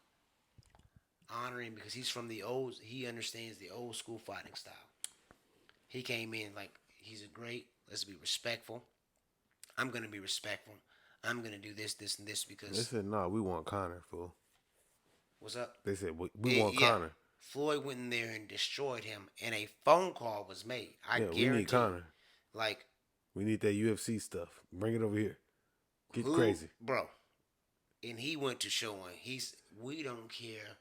honoring because he's from the old. He understands the old school fighting style. He came in like he's a great. Let's be respectful. I'm gonna be respectful. I'm gonna do this, this, and this They because said, "No, we want Connor, fool." what's up? They said, "We want Connor." Floyd went in there and destroyed him, and a phone call was made. I Yeah, guarantee. we need Connor. Like We need that UFC stuff. Bring it over here. Get who, crazy. bro. And he went to showing. We don't care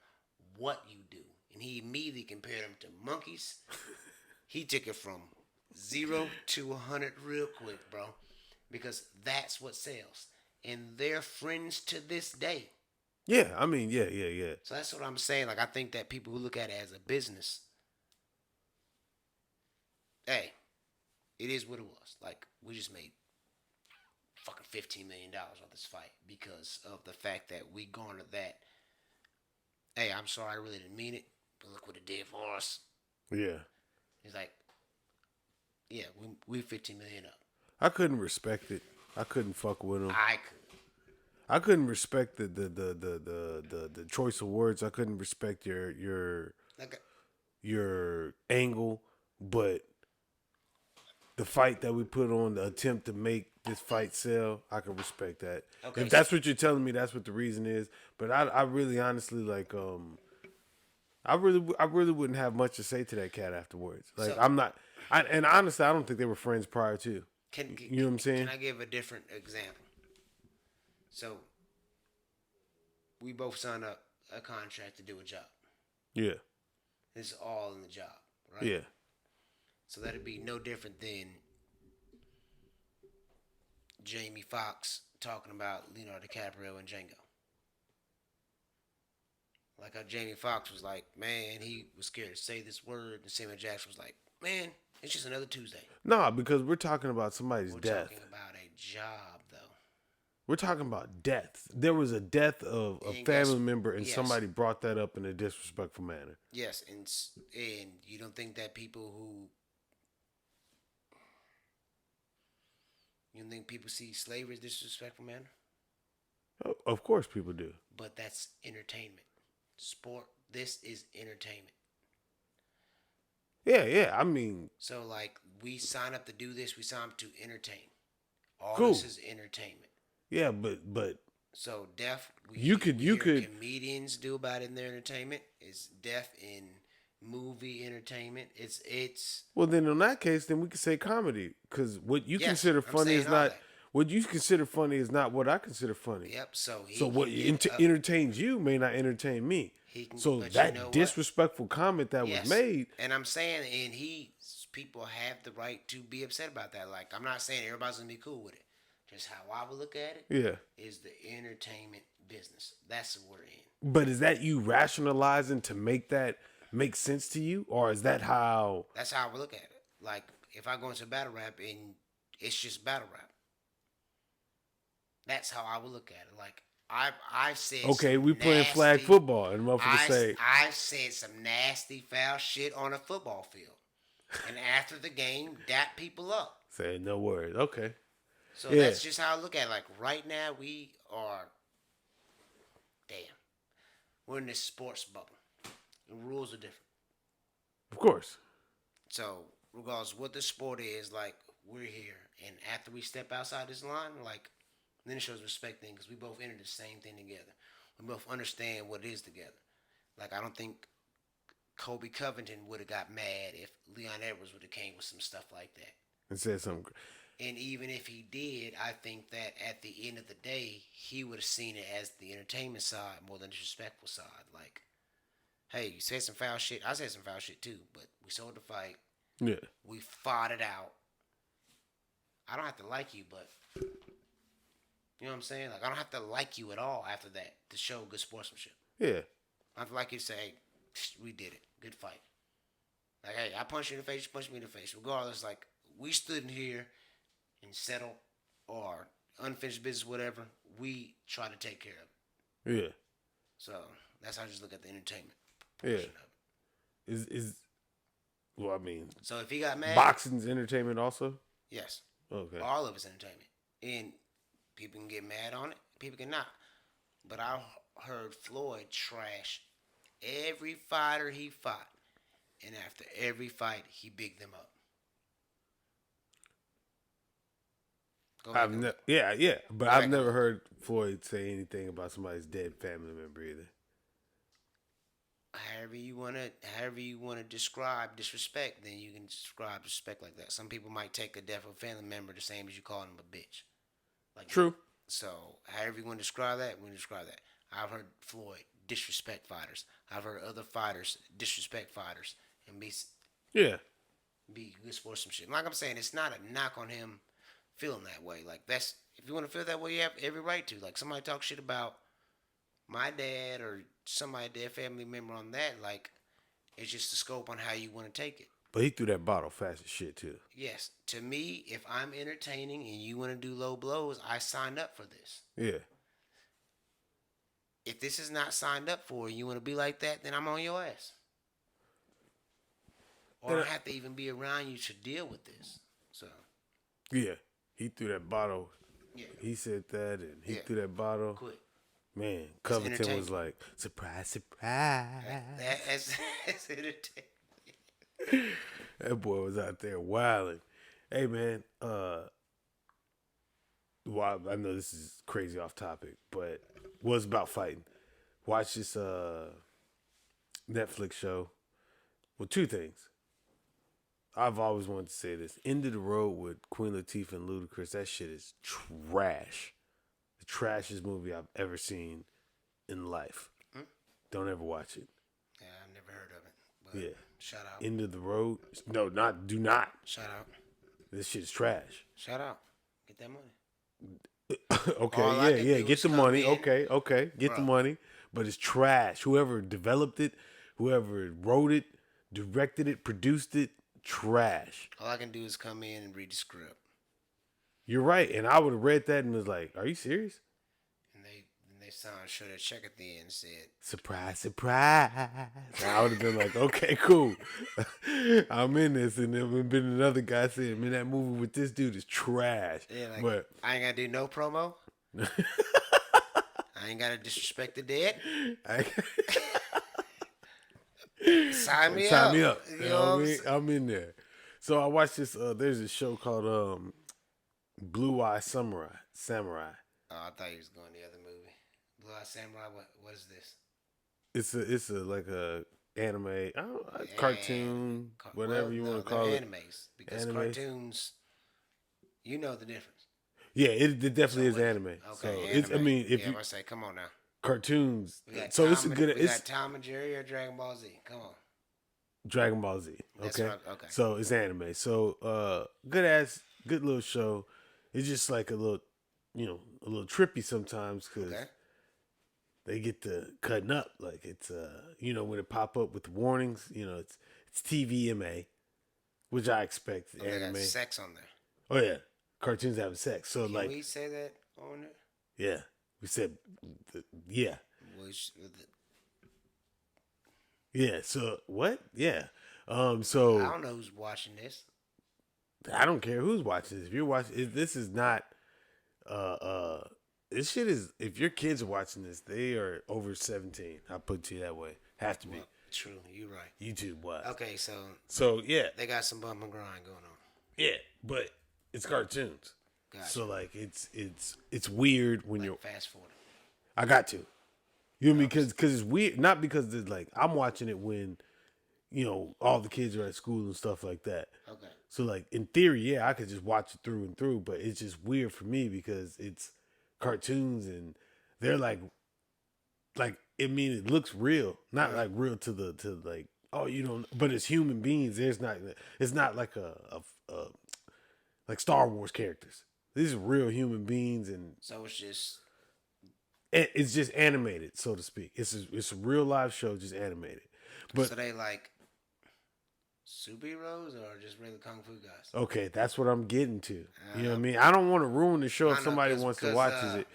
what you do, and he immediately compared them to monkeys. He took it from 0 to 100 real quick, bro, because that's what sells, and they're friends to this day. Yeah, I mean, yeah. So that's what I'm saying. Like I think that people who look at it as a business, hey, it is what it was. Like we just made fucking $15 million on this fight because of the fact that we garnered that. Hey, I'm sorry, I really didn't mean it, but look what it did for us. Yeah. He's like, yeah, we 15 million up. I couldn't respect it. I couldn't fuck with him. I could. I couldn't respect the choice of words. I couldn't respect your Like, angle, but the fight that we put on, the attempt to make this fight sell, I can respect that. Okay, If that's what you're telling me, that's what the reason is. But I really honestly like I really wouldn't have much to say to that cat afterwards. Like So- I'm not, and honestly, I don't think they were friends prior to. You know what I'm saying? Can I give a different example? So, we both signed up a contract to do a job. Yeah, It's all in the job, right? yeah, So that'd be no different than Jamie Foxx talking about Leonardo DiCaprio and Django. Like how Jamie Foxx was like, man, he was scared to say this word, and Samuel Jackson was like, man, it's just another Tuesday. nah, because we're talking about somebody's We're death. talking about a job, though. We're talking about death. There was a death of a And family guess- member, and yes. somebody brought that up in a disrespectful manner. Yes, and you don't think that people who you don't think people see slavery as disrespectful manner? Of course, people do. But that's entertainment. Sport. This is entertainment. Yeah. I mean, So like we sign up to do this, we sign up to entertain. All Cool. this is entertainment. yeah, but So deaf. You could- comedians do about it in their entertainment. It's deaf in movie entertainment. It's well, then in that case, then we could say comedy, because what you Yes, consider I'm funny saying is all not that. what you consider funny is not what I consider funny. yep. So he So what can get up- entertains you may not entertain me. He can- So but you that know what? disrespectful comment that Yes. was made, And I'm saying, and people have the right to be upset about that. Like, I'm not saying everybody's gonna be cool with it. Just how I would look at it yeah. is the entertainment business. That's what we're in. But is that you rationalizing to make that make sense to you, or is that how? That's how I would look at it. Like, if I go into battle rap and it's just battle rap, that's how I would look at it. Like, I've said Okay, some we playing flag nasty- football, and motherfuckers say, I've said some nasty foul shit on a football field, and after the game, dap people up. say no words. Okay. So Yeah. that's just how I look at it. Like right now, we are, damn, we're in this sports bubble. The rules are different. Of course. So regardless of what the sport is, like we're here, and after we step outside this line, like then it shows respect thing because we both entered the same thing together. We both understand what it is together. Like I don't think Kobe Covington would have got mad if Leon Edwards would have came with some stuff like that. And said something. And even if he did, I think that at the end of the day, he would have seen it as the entertainment side more than the disrespectful side. Like, hey, you said some foul shit. I said some foul shit too, but we sold the fight. Yeah. We fought it out. I don't have to like you, but you know what I'm saying? Like, I don't have to like you at all after that to show good sportsmanship. Yeah. I have to like you to say, hey, we did it. Good fight. Like, hey, I punched you in the face, you punched me in the face. Regardless, like, we stood in here and settled our unfinished business, whatever. We try to take care of it. Yeah. So that's how I just look at the entertainment. Yeah. Is well, I mean, so if he got mad, boxing's entertainment also. Yes. Okay. All of it's entertainment, and people can get mad on it. People can not. But I heard Floyd trash every fighter he fought, and after every fight, he bigged them up. But I've never heard Floyd say anything about somebody's dead family member either. However you wanna describe disrespect, then you can describe respect like that. Some people might take a death of a family member the same as you calling them a bitch. Like True. So however you want to describe that, we describe that. I've heard Floyd disrespect fighters. I've heard other fighters disrespect fighters and be good sportsmanship. Like I'm saying, it's not a knock on him feeling that way. Like that's if you want to feel that way, you have every right to. Like somebody talk shit about my dad or somebody dead family member on that, like it's just the scope on how you want to take it. But he threw that bottle fast as shit too. Yes. To me, if I'm entertaining and you want to do low blows, I signed up for this. Yeah. If this is not signed up for and you want to be like that, then I'm on your ass. Or I don't have to even be around you to deal with this. So. Yeah. He threw that bottle. Yeah. He said that and he threw that bottle. Quit. Man, Covington was like, surprise, surprise. That's entertaining. That boy was out there wilding. Hey, man, well, I know this is crazy off topic, but was about fighting. Watch this Netflix show. Well, two things. I've always wanted to say this. End of the Road with Queen Latifah and Ludacris. That shit is trash. The trashiest movie I've ever seen in life. Don't ever watch it. Yeah, I've never heard of it. But Yeah. Shout out. End of the Road. No, do not. Shout out. This shit's trash. Shout out. Get that money. Okay, get the money. Okay. Get the Bro. money. But it's trash. Whoever developed it, whoever wrote it, directed it, produced it, trash. All I can do is come in and read the script. You're right. And I would have read that and was like, are you serious? And they signed showed a check at the end and said, Surprise, surprise. And I would have been like, okay, cool. I'm in this. And there would have been another guy saying, man, that movie with this dude is trash. yeah, like, But I ain't got to do no promo. I ain't got to disrespect the dead. Sign me up. You know what I mean? I'm in there. So I watched this. There's a show called Blue Eye Samurai. Oh, I thought he was going the other movie. Blue Eye Samurai. What is this? It's a like a anime, I don't know, cartoon, whatever you want to call it. Animes, because cartoons, you know the difference. Yeah, it definitely is anime. Okay, so anime. it's. I mean, if I say, come on now. Cartoons. So it's a good. We It's got Tom and Jerry or Dragon Ball Z. Come on. Dragon Ball Z. That's Okay. okay. So it's anime. So good little show. It's just like a little trippy sometimes because they get to cutting up. Like it's when it pop up with the warnings. It's TVMA, which I expect anime. They got sex on there. Oh yeah, cartoons having sex. So Can we say that on there? Yeah, we said yeah. Yeah. So what? Yeah. So I don't know who's watching this. I don't care who's watching this. If you're watching, this is not This shit is. If your kids are watching this, they are over 17. I'll put it to you that way. Have to be. Well, true, you're right. YouTube wise. Okay, so Yeah, they got some bump and grind going on. yeah, but it's cartoons. Gotcha. So like it's weird when Like you're. fast forward. I got to. You know, because it's weird. Not because it's like I'm watching it when, all the kids are at school and stuff like that. Okay. So like in theory, yeah, I could just watch it through and through, but it's just weird for me because it's cartoons and they're like it looks real, not like real to like, oh, you don't, but it's human beings. It's not like like Star Wars characters. These are real human beings, and So it's just animated, so to speak. It's a real live show, just animated. But so they like superheroes or just regular kung fu guys? okay, that's what I'm getting to. You know what I mean? I don't want to ruin the show I if know, somebody wants to watch it.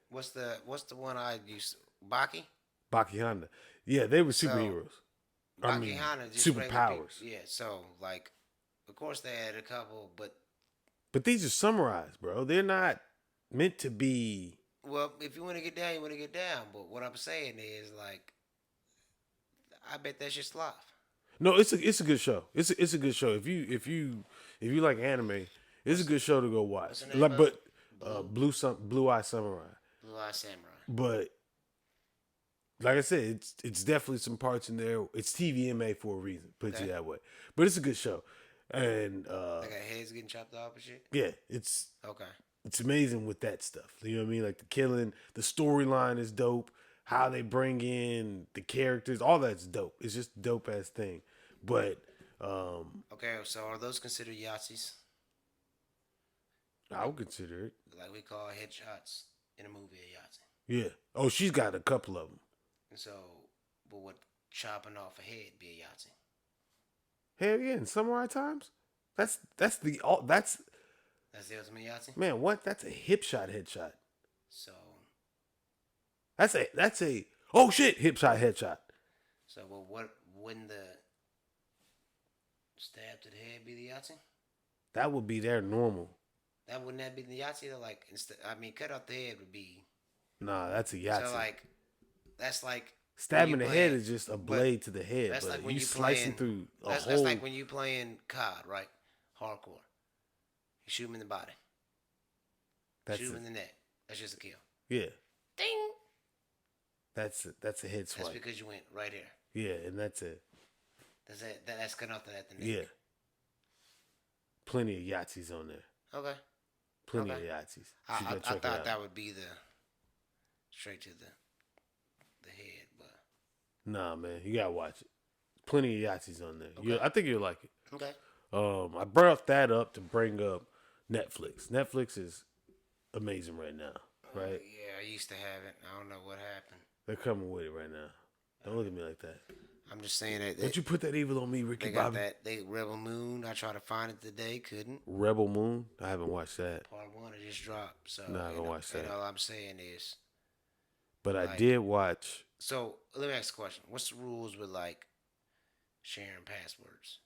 What's the one I used? Baki? Baki Honda. Yeah, they were superheroes. Baki Hanna, just regular superpowers. people. Yeah, so like, of course they had a couple, but These are summarized, bro. They're not meant to be. well, if you want to get down, you want to get down. But what I'm saying is like, I bet that's just sloth. No, it's a good show. It's a good show. If you like anime, it's a good show to go watch. What's the name Like, of but it? Blue Eye Samurai. Blue Eye Samurai. But like I said, it's definitely some parts in there. It's TVMA for a reason. Put it Okay. that way. But it's a good show, and They got heads getting chopped off and shit. yeah, it's Okay. amazing with that stuff. You know what I mean? Like the killing, the storyline is dope. How they bring in the characters, all that's dope. It's just a dope ass thing. But Okay, so are those considered Yahtzees? I would consider it. Like we call headshots in a movie a Yahtzee. Yeah. Oh, she's got a couple of them. And so, but would chopping off a head be a Yahtzee? Hell yeah, in Samurai Times. That's That's the ultimate Yahtzee? man. What? That's a hip shot headshot. So, That's a oh shit hip shot headshot. well, what wouldn't the stab to the head be the Yahtzee? That would be their normal. Wouldn't that be the Yahtzee? Though? Like, cut off the head would be. Nah, that's a Yahtzee. So like, that's like stabbing when the you head playing- is just a blade to the head, That's but like when you you slicing playing, through a that's, whole. That's like when you playing COD, right? Hardcore. You shoot him in the body. That's Shoot him it. in the neck. That's just a kill. Yeah, Ding. that's a head That's swipe. because you went right here. Yeah, and that's it. That's cut off at the neck. Yeah, plenty of Yahtzees on there. Okay. Plenty Okay. of Yahtzees. I You gotta check it thought out. that would be the straight to the head, but Nah, man, you gotta watch it. Plenty of Yahtzees on there. Okay. I think you'll like it. okay. I brought that up to bring up Netflix. Netflix is amazing right now, right? Yeah, I used to have it. I don't know what happened. They're coming with it right now. Don't look at me like that. I'm just saying that Don't you put that evil on me, Ricky they got Bobby. that. They Rebel Moon. I tried to find it today, couldn't. Rebel Moon? I haven't watched that. Part 1 it just dropped. So No, I haven't watched that. And all I'm saying is, But I Like- did watch. so let me ask a question. What's the rules with like sharing passwords?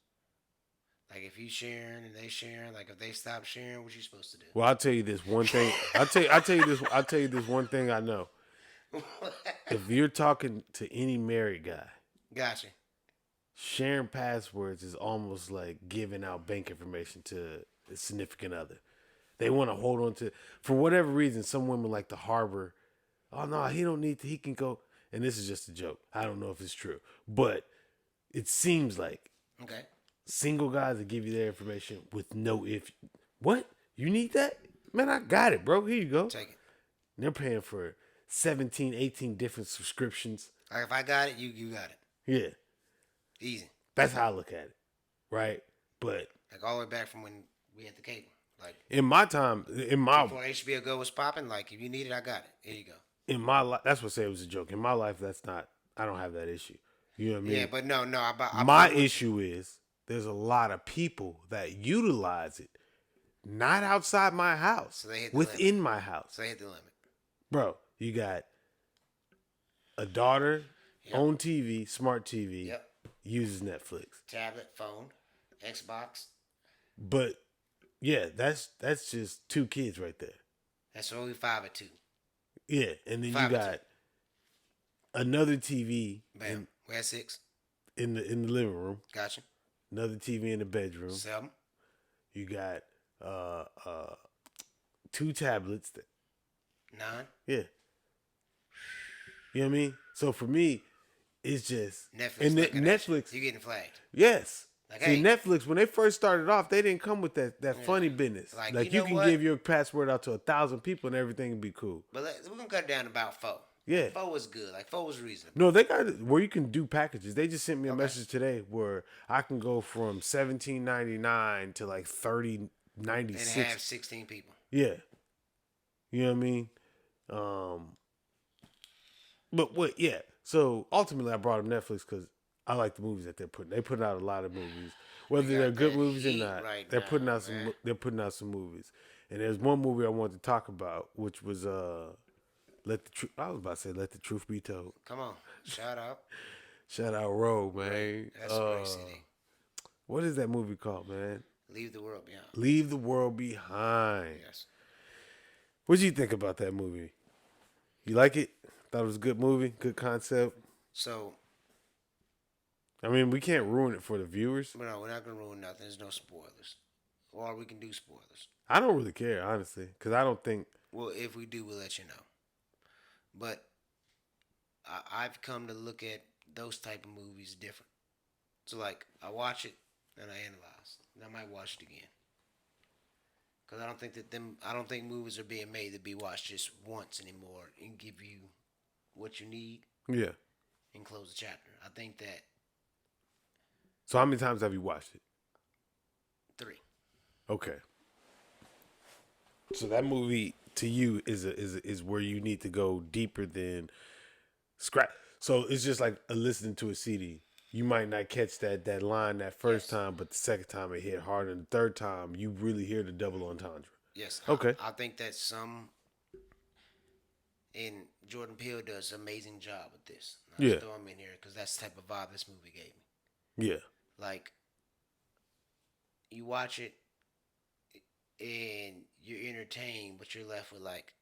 Like if you sharing and they sharing, like if they stop sharing, what you supposed to do? Well, I'll tell you this one thing. I'll tell you this one thing I know. If you're talking to any married guy, Gotcha. sharing passwords is almost like giving out bank information to a significant other. They want to hold on to, for whatever reason, some women like to harbor, oh no, he don't need to, he can go. And this is just a joke. I don't know if it's true. But it seems like Okay. single guys that give you their information with no if. What? You need that? Man, I got it, bro. Here you go. Take it. They're paying for 17, 18 different subscriptions. Like if I got it, you got it. Yeah. Easy. That's how I look at it. Right? But Like all the way back from when we had the cable. Like in my time, before HBO Go was popping, like if you need it, I got it. Here you go. in my life, that's what I say it was a joke. In my life, that's not, I don't have that issue. You know what I mean? Yeah, but no. My issue is there's a lot of people that utilize it, not outside my house, So they hit the within my house. So they hit the limit. Bro, you got a daughter Yep. on TV, smart TV, Yep. uses Netflix. Tablet, phone, Xbox. But yeah, that's just two kids right there. That's only 5 or 2. Yeah, and then 5 you or 10. got another TV Bam. We had 6. in the living room, Gotcha. another TV in the bedroom. 7. You got uh uh 2 tablets. 9. Yeah, you know what I mean. So for me, it's just Netflix. and looking at you. Netflix. You getting flagged. Yes. Like, See, hey. Netflix, when they first started off, they didn't come with that funny business. Like, Like you you know can what? give your password out to 1,000 people and everything would be cool. But we're going to cut it down to about 4. Yeah. 4 was good. Like, 4 was reasonable. No, they got where you can do packages. They just sent me a Okay. message today where I can go from $17.99 to like $30.96. And have 16 people. Yeah. You know what I mean? But what? Yeah. So ultimately, I brought up Netflix because I like the movies that they're putting. They put out a lot of movies, whether They got they're good that movies or heat not. right they're now, putting out man. some. They're putting out some movies, and there's one movie I wanted to talk about, which was Let the Truth. I was about to say Let the Truth Be Told. Come on. Shout out. Shout out Roe, man. That's a great city. What is that movie called, man? Leave the world behind. Leave the World Behind. Yes. What did you think about that movie? You like it? Thought it was a good movie, good concept. So, I mean, we can't ruin it for the viewers. no, we're not going to ruin nothing. There's no spoilers. Or we can do spoilers. I don't really care, honestly, because I don't think. Well, if we do, we'll let you know. But I've come to look at those type of movies different. So, like, I watch it and I analyze. And I might watch it again. Because I don't think movies are being made to be watched just once anymore and give you what you need Yeah. and close the chapter. I think that So how many times have you watched it? 3. Okay. So that movie to you is where you need to go deeper than scratch. So it's just like listening to a CD. You might not catch that line that first time, but the second time it hit harder, and the third time you really hear the double entendre. Yes. Okay. I think that and Jordan Peele does an amazing job with this. I Yeah. just throw him in here because that's the type of vibe this movie gave me. Yeah. Like, you watch it and you're entertained, but you're left with like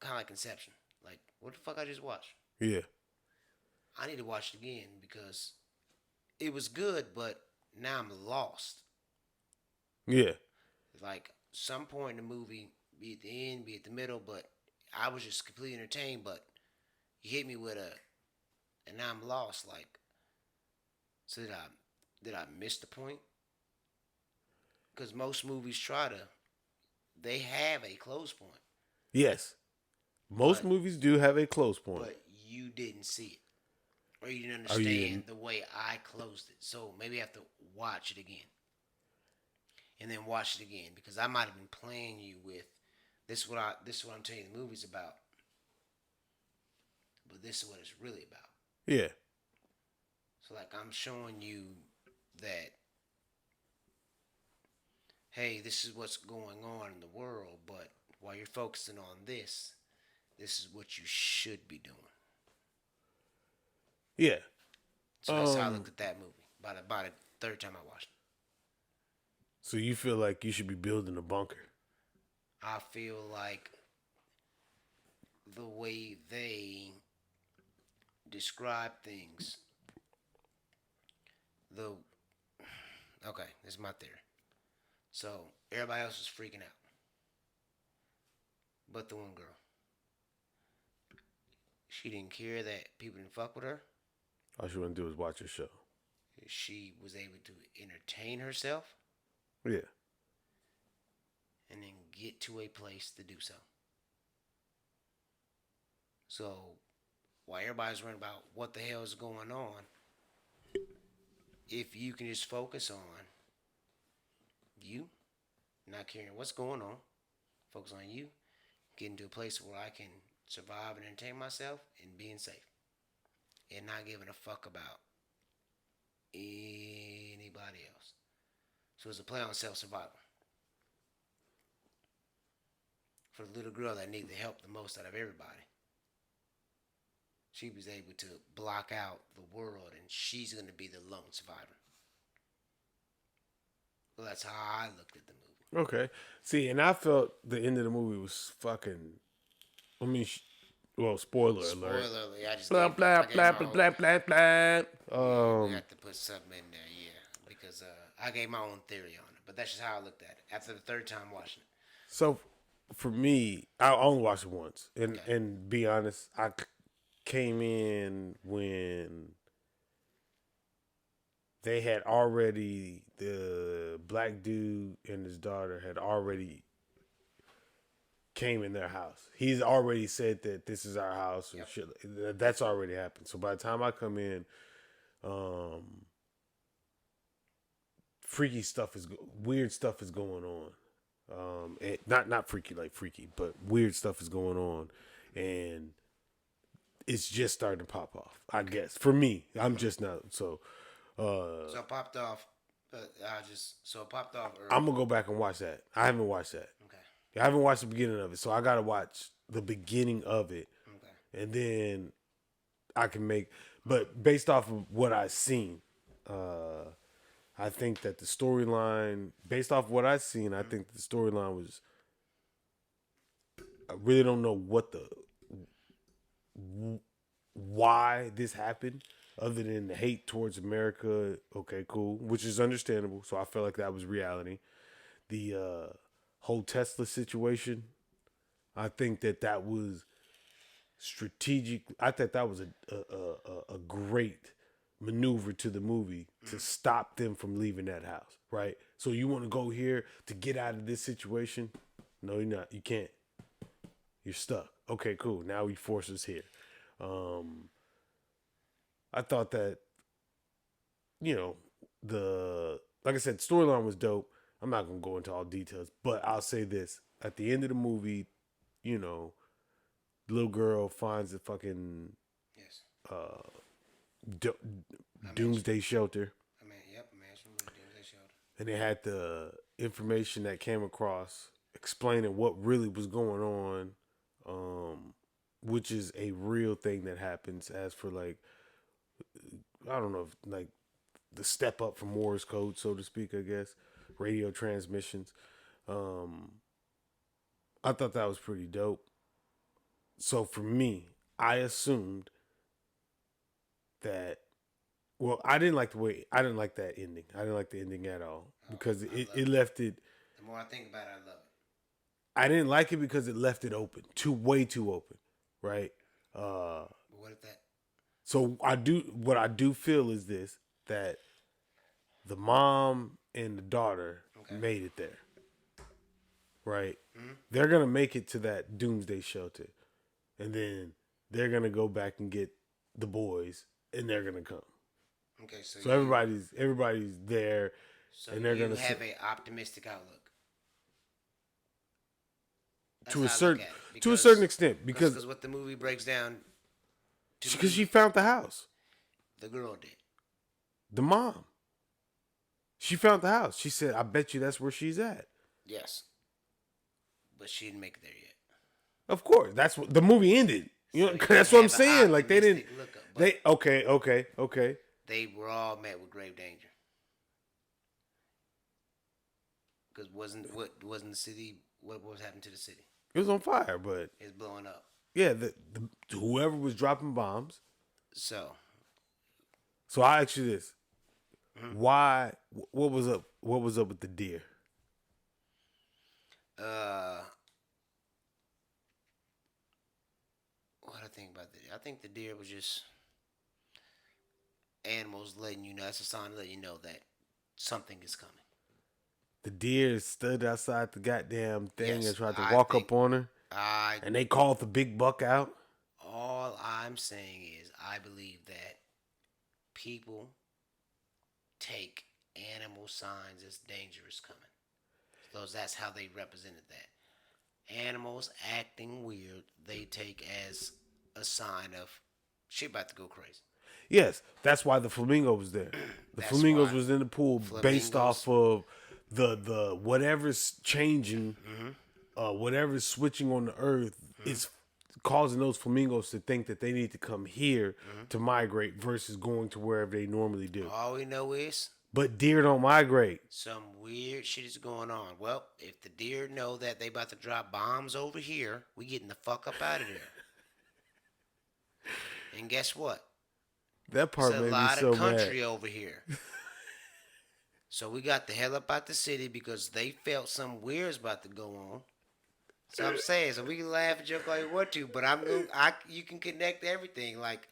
kind of like Inception. Like, what the fuck I just watched? Yeah. I need to watch it again because it was good, but now I'm lost. Yeah. Like, some point in the movie, be at the end, be at the middle, but I was just completely entertained, but you hit me with and now I'm lost. Like, so did I miss the point? Because most movies they have a close point, Yes. Most But- movies do have a close point. but you didn't see it. Or you didn't Oh, you understand didn't. the way I closed it. So maybe I have to watch it again. And then watch it again. Because I might have been playing you with this is what I'm telling you the movie's about. But this is what it's really about. Yeah. So like I'm showing you that hey, this is what's going on in the world, but while you're focusing on this is what you should be doing. Yeah. So that's how I looked at that movie. About the third time I watched it. So you feel like you should be building a bunker. I feel like the way they describe things. Okay, this is my theory. So everybody else was freaking out, but the one girl, she didn't care that people didn't fuck with her. All she want to do is watch your show. She was able to entertain herself Yeah. and then get to a place to do so. So while everybody's worrying about what the hell is going on, if you can just focus on you, not caring what's going on, focus on you, getting to a place where I can survive and entertain myself and being safe and not giving a fuck about anybody else. So it's a play on self-survival. For the little girl that needed the help the most out of everybody, she was able to block out the world and she's going to be the lone survivor. Well, that's how I looked at the movie. Okay. See, and I felt the end of the movie was fucking I mean, well, spoiler Spoiler alert. alert. I just Blah gave, blah I gave blah my blah own, blah blah blah. we have to put something in there, because I gave my own theory on it. But that's just how I looked at it after the third time watching it. So for me, I only watched it once, and Okay. and be honest, I came in when they had already the black dude and his daughter had already came in their house. He's already said that this is our house or shit. That's already happened. So by the time I come in, freaky stuff is weird stuff is going on. And not freaky like freaky, but weird stuff is going on, and it's just starting to pop off. I guess for me, I'm just now. So So it popped off. So it popped off early. I'm gonna go back and watch that. I haven't watched that. Okay. I haven't watched the beginning of it, so I gotta watch the beginning of it, Okay. and then I can make. But based off of what I've seen, I think that the storyline, based off what I've seen, I think the storyline was. I really don't know why this happened, other than the hate towards America. Okay, cool, which is understandable. So I felt like that was reality. The whole Tesla situation, I think that was strategic. I thought that was a great maneuver to the movie to stop them from leaving that house. Right. So you want to go here to get out of this situation? No, you're not. You can't. You're stuck. Okay, cool. Now we force us here. I thought that, like I said, storyline was dope. I'm not gonna go into all details, but I'll say this: at the end of the movie, the little girl finds the fucking Yes. doomsday shelter, Yep. Mansion with Doomsday Shelter. and they had the information that came across explaining what really was going on, which is a real thing that happens. As for like, I don't know, if, like the step up from Morse code, so to speak, I guess, radio transmissions. I thought that was pretty dope. So for me, I assumed that. Well, I didn't like that ending. I didn't like the ending at all because it left it. The more I think about it, I love it. I didn't like it because it left it open, way too open, right? But what if that? So what I do feel is this, that the mom and the daughter made it there, right? Mm-hmm. They're gonna make it to that doomsday shelter, and then they're gonna go back and get the boys, and they're gonna come. Okay, so everybody's there, so and they're gonna have an optimistic outlook. To a certain extent, because what the movie breaks down. Because she found the house. The girl did. The mom. She found the house. She said, "I bet you that's where she's at." Yes. But she didn't make it there yet. Of course, that's what the movie ended. That's what I'm saying. Like they didn't. Okay. They were all met with grave danger. Because wasn't the city? What was happening to the city? It was on fire, but it's blowing up. Yeah, whoever was dropping bombs. So I ask you this: why? What was up? What was up with the deer? What I think about the deer? I think the deer was just animals letting you know. That's a sign to let you know that something is coming. The deer stood outside the goddamn thing and tried to walk up on her. And they called the big buck out. All I'm saying is I believe that people take animal signs as dangerous coming. So that's how they represented that. Animals acting weird, they take as a sign of shit about to go crazy. Yes, that's why the flamingo was there. The flamingos was in the pool based off of the whatever's changing, whatever's switching on the earth is causing those flamingos to think that they need to come here to migrate versus going to wherever they normally do. All we know is But deer don't migrate. Some weird shit is going on. Well, if the deer know that they about to drop bombs over here, we getting the fuck up out of there. And guess what? That part It's a made me lot so of country mad. over here. So we got the hell up out the city because they felt something weird's about to go on. So I'm saying, so we can laugh and joke all you want to, but you can connect everything. Like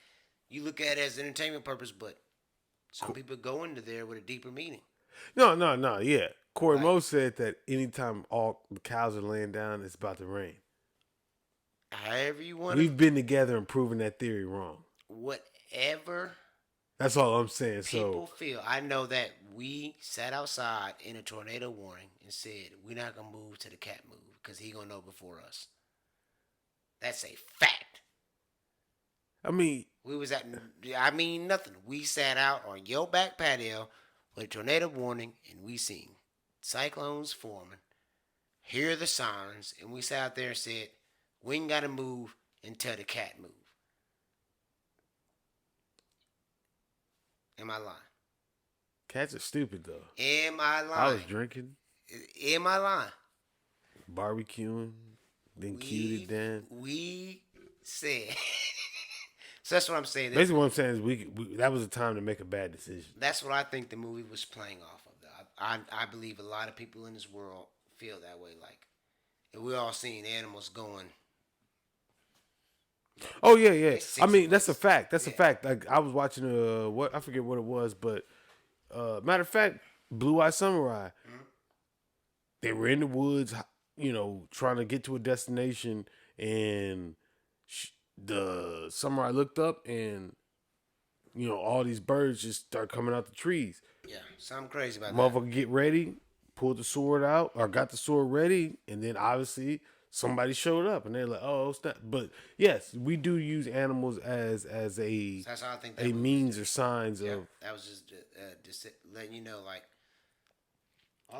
you look at it as entertainment purpose, but some people go into there with a deeper meaning. No, yeah. Corey Like- Moe said that anytime all the cows are laying down, it's about to rain. However you want We've been together and proven that theory wrong. whatever That's all I'm saying. people So feel. I know that we sat outside in a tornado warning and said we're not gonna move to the cat move because he gonna know before us. That's a fact. I mean, We was at, I mean nothing. We sat out on your back patio with a tornado warning and we seen cyclones forming, hear the sirens, and we sat out there and said, we ain't gotta move until the cat move. Am I lying? cats are stupid though. Am I lying? I was drinking, Am I lying? barbecuing, then cued it then. We said. So that's what I'm saying. Basically, what I'm saying is we that was a time to make a bad decision. That's what I think the movie was playing off of. I believe a lot of people in this world feel that way. Like, if we're all seeing animals going. Oh yeah. Six I mean, that's a months. fact. That's a Yeah. fact. Like I was watching what I forget what it was, but matter of fact, Blue Eye Samurai. Mm-hmm. They were in the woods, trying to get to a destination, and the samurai looked up, and all these birds just start coming out the trees. Yeah, something crazy about that. Motherfucker get ready, pulled the sword out, or got the sword ready, and then obviously somebody showed up, and they're like, "Oh, it's not." But yes, we do use animals as a That's how I think that a movie means or signs Yeah, of. that was just letting you know, like.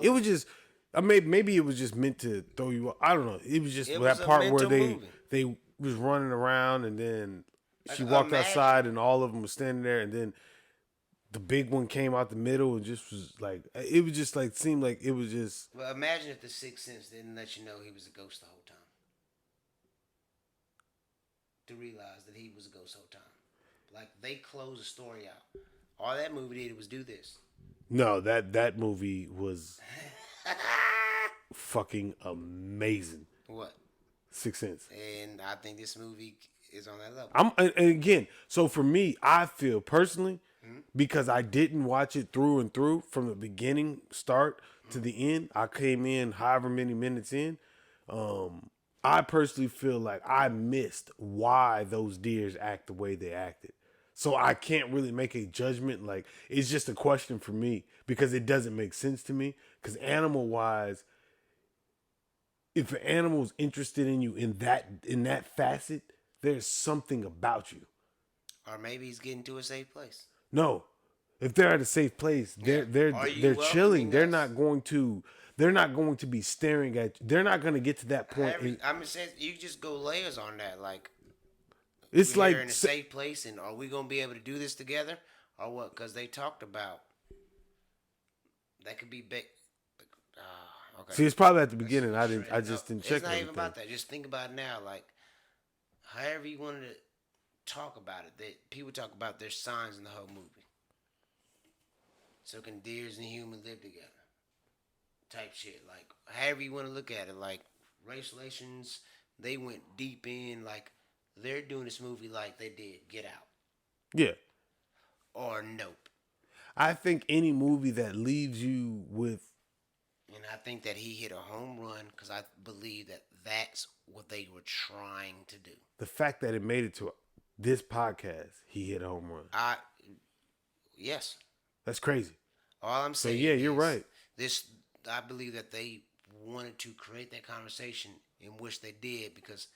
It was just, maybe it was just meant to throw you off. I don't know. It was just It that was a part where mental they movie. was running around, and then she Like, walked imagine- outside, and all of them was standing there, and then the big one came out the middle and just was like, it was just like seemed like it was just. Well, imagine if the Sixth Sense didn't let you know he was a ghost the whole time. To realize that he was a ghost the whole time. Like, they closed the story out. All that movie did was do this. No, that movie was fucking amazing. What? Sixth Sense. And I think this movie is on that level. And again, so for me, I feel personally, because I didn't watch it through and through from the beginning, start to the end. I came in however many minutes in. I personally feel like I missed why those deers act the way they acted. So I can't really make a judgment. Like, it's just a question for me because it doesn't make sense to me. Because animal wise, if an animal is interested in you in that facet, there's something about you. Or maybe he's getting to a safe place. No, if they're at a safe place, they're Are you they're welcoming chilling. They're us? not going to be staring at you. They're not going to get to that point. I'm saying you just go layers on that. Like, It's we're like here in a safe place, and are we gonna be able to do this together, or what? Because they talked about that could be big. Okay. see, it's probably at the beginning. I just didn't check It's not even everything. about that. Just think about it now. Like, however you wanted to talk about it, that people talk about there's signs in the whole movie. So can deers and humans live together? Type shit. Like, however you want to look at it. Like, race relations, they went deep in. Like, they're doing this movie like they did Get Out Yeah, or Nope. I think any movie that leaves you with And I think that he hit a home run because I believe that that's what they were trying to do. the fact that it made it to this podcast, he hit a home run. Yes. That's crazy. All I'm So saying yeah, you're is right. I believe that they wanted to create that conversation, in which they did, because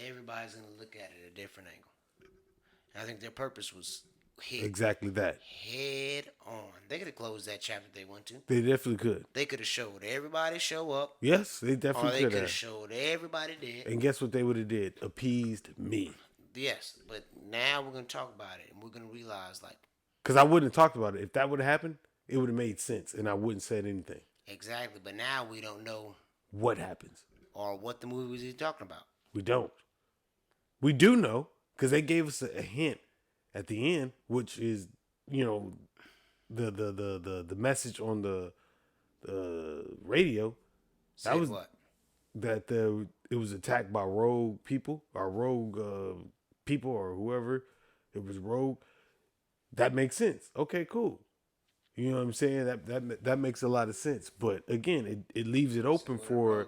everybody's going to look at it at a different angle. And I think their purpose was hit Exactly that. head on. They could have closed that chapter if they want to. They definitely could. They could have showed everybody show up, Yes, they or definitely they could could have have. showed everybody dead. And guess what they would have did? Appeased me. Yes, but now we're going to talk about it, and we're going to realize, like, Because I wouldn't have talked about it. If that would have happened, it would have made sense, and I wouldn't said anything. Exactly, but now we don't know What happens? or what the movie was he talking about. We don't. We do know because they gave us a hint at the end, which is the message on the radio. Say That was what? that it was attacked by rogue people or rogue people or whoever. It was rogue. That makes sense. Okay, cool. You know what I'm saying? That makes a lot of sense. But again, it leaves it open for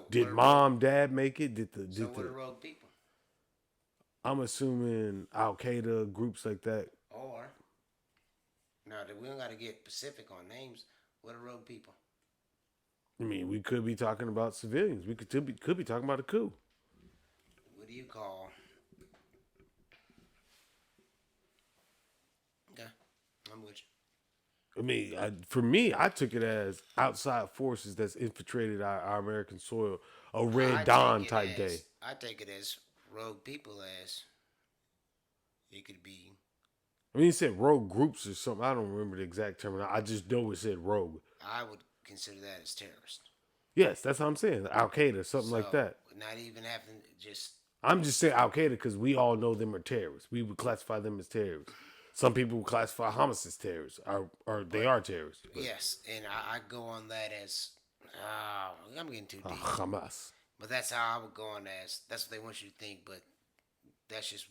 did mom, dad make it? What are rogue people? I'm assuming Al Qaeda groups like that. Or now that we don't got to get specific on names. What are rogue people? I mean, we could be talking about civilians. We could be talking about a coup. What do you call? Okay, I'm with you. I mean, for me, I took it as outside forces that's infiltrated our American soil. A Red Dawn type day. I take it as rogue people as it could be. I mean, he said rogue groups or something. I don't remember the exact term. I just know it said rogue. I would consider that as terrorist. Yes, that's what I'm saying. Al Qaeda, something like that. Not even having just. I'm just saying Al Qaeda because we all know them are terrorists. We would classify them as terrorists. Some people would classify Hamas as terrorists, or they are terrorists. But. Yes, and I go on that as. I'm getting too deep. Hamas. But that's how I would go on as. That's what they want you to think, but that's just.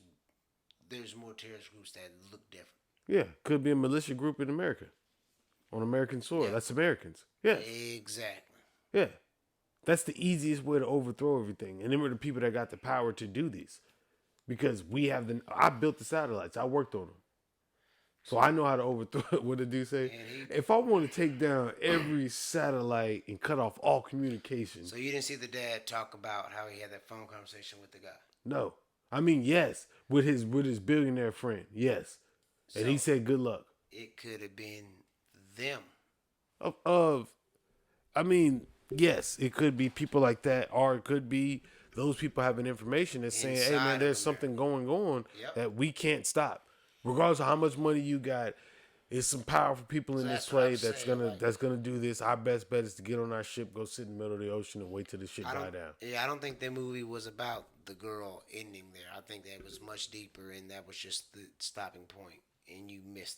There's more terrorist groups that look different. Yeah, could be a militia group in America. On American soil. Yeah. That's Americans. Yeah. Exactly. Yeah. That's the easiest way to overthrow everything. And them are the people that got the power to do these. Because I built the satellites. I worked on them. So I know how to overthrow it. What did you say? If I want to take down every satellite and cut off all communication. So you didn't see the dad talk about how he had that phone conversation with the guy? No. I mean, yes. With his billionaire friend. Yes. And he said good luck. It could have been them. I mean, yes, it could be people like that, or it could be those people having information that's saying, hey man, there's something going on that we can't stop. Regardless of how much money you got, there's some powerful people in this place that's gonna do this. Our best bet is to get on our ship, go sit in the middle of the ocean and wait till the shit die down. Yeah, I don't think that movie was about the girl ending there. I think that was much deeper, and that was just the stopping point, and you missed.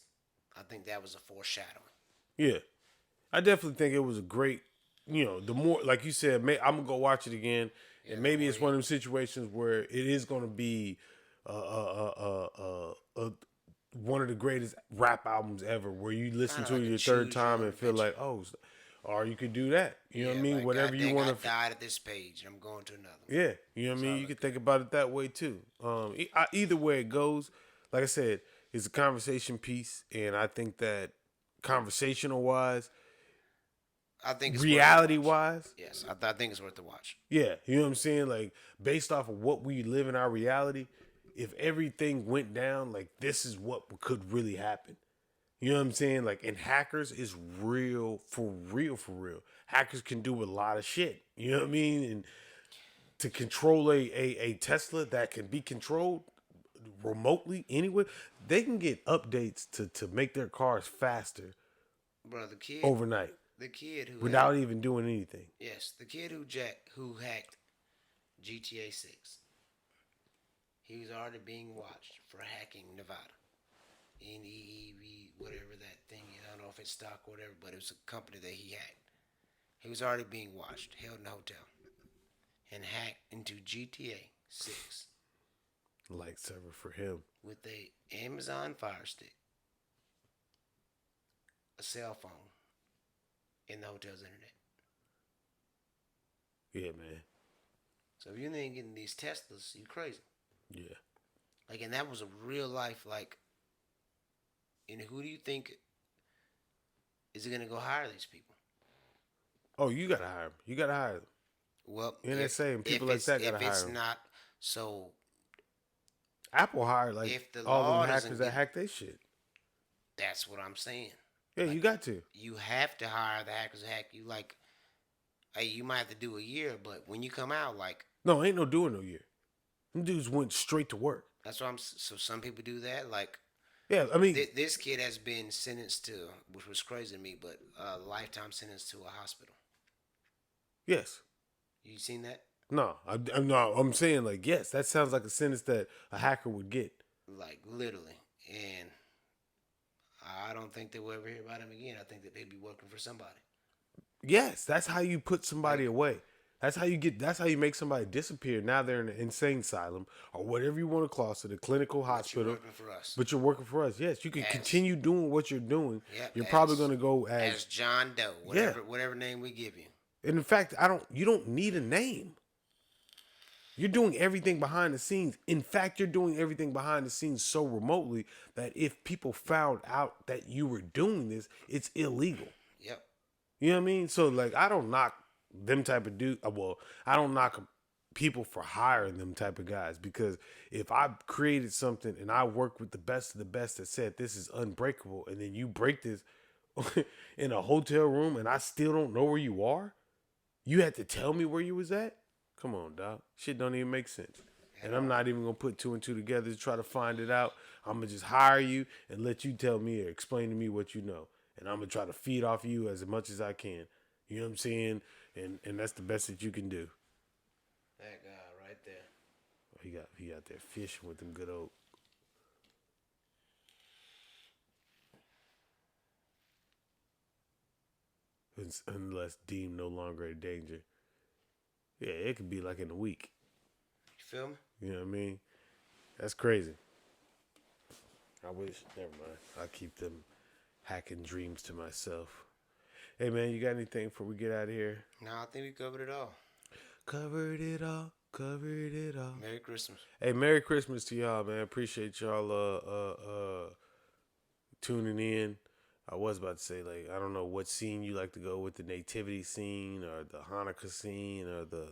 I think that was a foreshadowing. Yeah, I definitely think it was a great. The more, like you said, I'm gonna go watch it again, and maybe it's one of them situations where it is gonna be one of the greatest rap albums ever, where you listen to it your third time and feel like, oh, or you could do that. You know what I mean? Like whatever you want to. I died at this page, and I'm going to another. Yeah, you know what I mean. You can think about it that way too. Either way it goes, like I said, it's a conversation piece, and I think that conversational wise. I think it's reality wise, yes, I think it's worth the watch. Yeah, you know what I'm saying? Like, based off of what we live in our reality, if everything went down, like, this is what could really happen. You know what I'm saying? Like, and hackers is real, for real, for real. Hackers can do a lot of shit. You know what I mean? And to control a Tesla that can be controlled remotely anywhere, they can get updates to make their cars faster. Bro, the kid overnight. The kid who without even doing anything. Yes, the kid who hacked GTA 6. He was already being watched for hacking Nevada. NEEV, whatever that thing is. I don't know if it's stock or whatever, but it was a company that he hacked. He was already being watched, held in a hotel, and hacked into GTA 6. Lightsaber for him. With a Amazon Fire Stick, a cell phone, in the hotel's internet. Yeah, man. So if you ain't getting these Teslas, you crazy. Yeah. Like, and that was a real life, like, and who do you think is going to go hire these people? Oh, you got to hire them. You got to hire them. Well, NSA and people like that got to hire them. If it's not, so. Apple hired, like, all them hackers that hack their shit. That's what I'm saying. Yeah, like, you got to. You have to hire the hackers that hack you. Like, hey, you might have to do a year, but when you come out, like. No, ain't no doing no year. Them dudes went straight to work. That's what so some people do that. Like, Yeah, I mean, This kid has been sentenced to, which was crazy to me, but a lifetime sentence to a hospital. yes. You seen that? No, I'm saying like yes. That sounds like a sentence that a hacker would get. Like literally, and I don't think they will ever hear about him again. I think that they'd be working for somebody. Yes, that's how you put somebody away. That's how you make somebody disappear. Now they're in an insane asylum or whatever you want to call it, a clinical hospital. You're working for us. But you're working for us. Yes, you can continue doing what you're doing. Yep, you're probably going to go as John Doe, whatever name we give you. And in fact, you don't need a name. You're doing everything behind the scenes. In fact, you're doing everything behind the scenes so remotely that if people found out that you were doing this, it's illegal. Yep. You know what I mean? So like, I don't knock them type of dude. Well, I don't knock people for hiring them type of guys, because if I created something and I work with the best of the best that said this is unbreakable, and then you break this in a hotel room and I still don't know where you are, you had to tell me where you was at? Come on, dog. Shit don't even make sense. And I'm not even going to put two and two together to try to find it out. I'm going to just hire you and let you tell me or explain to me what you know. And I'm going to try to feed off you as much as I can. You know what I'm saying? And that's the best that you can do. That guy right there. He got there fishing with them good old. Unless deemed no longer a danger. Yeah, it could be like in a week. You feel me? You know what I mean? That's crazy. I wish. Never mind. I'll keep them hacking dreams to myself. Hey, man, you got anything before we get out of here? No, I think we covered it all. Covered it all. Covered it all. Merry Christmas. Hey, Merry Christmas to y'all, man. Appreciate y'all tuning in. I was about to say, like, I don't know what scene you like to go with, the nativity scene or the Hanukkah scene or the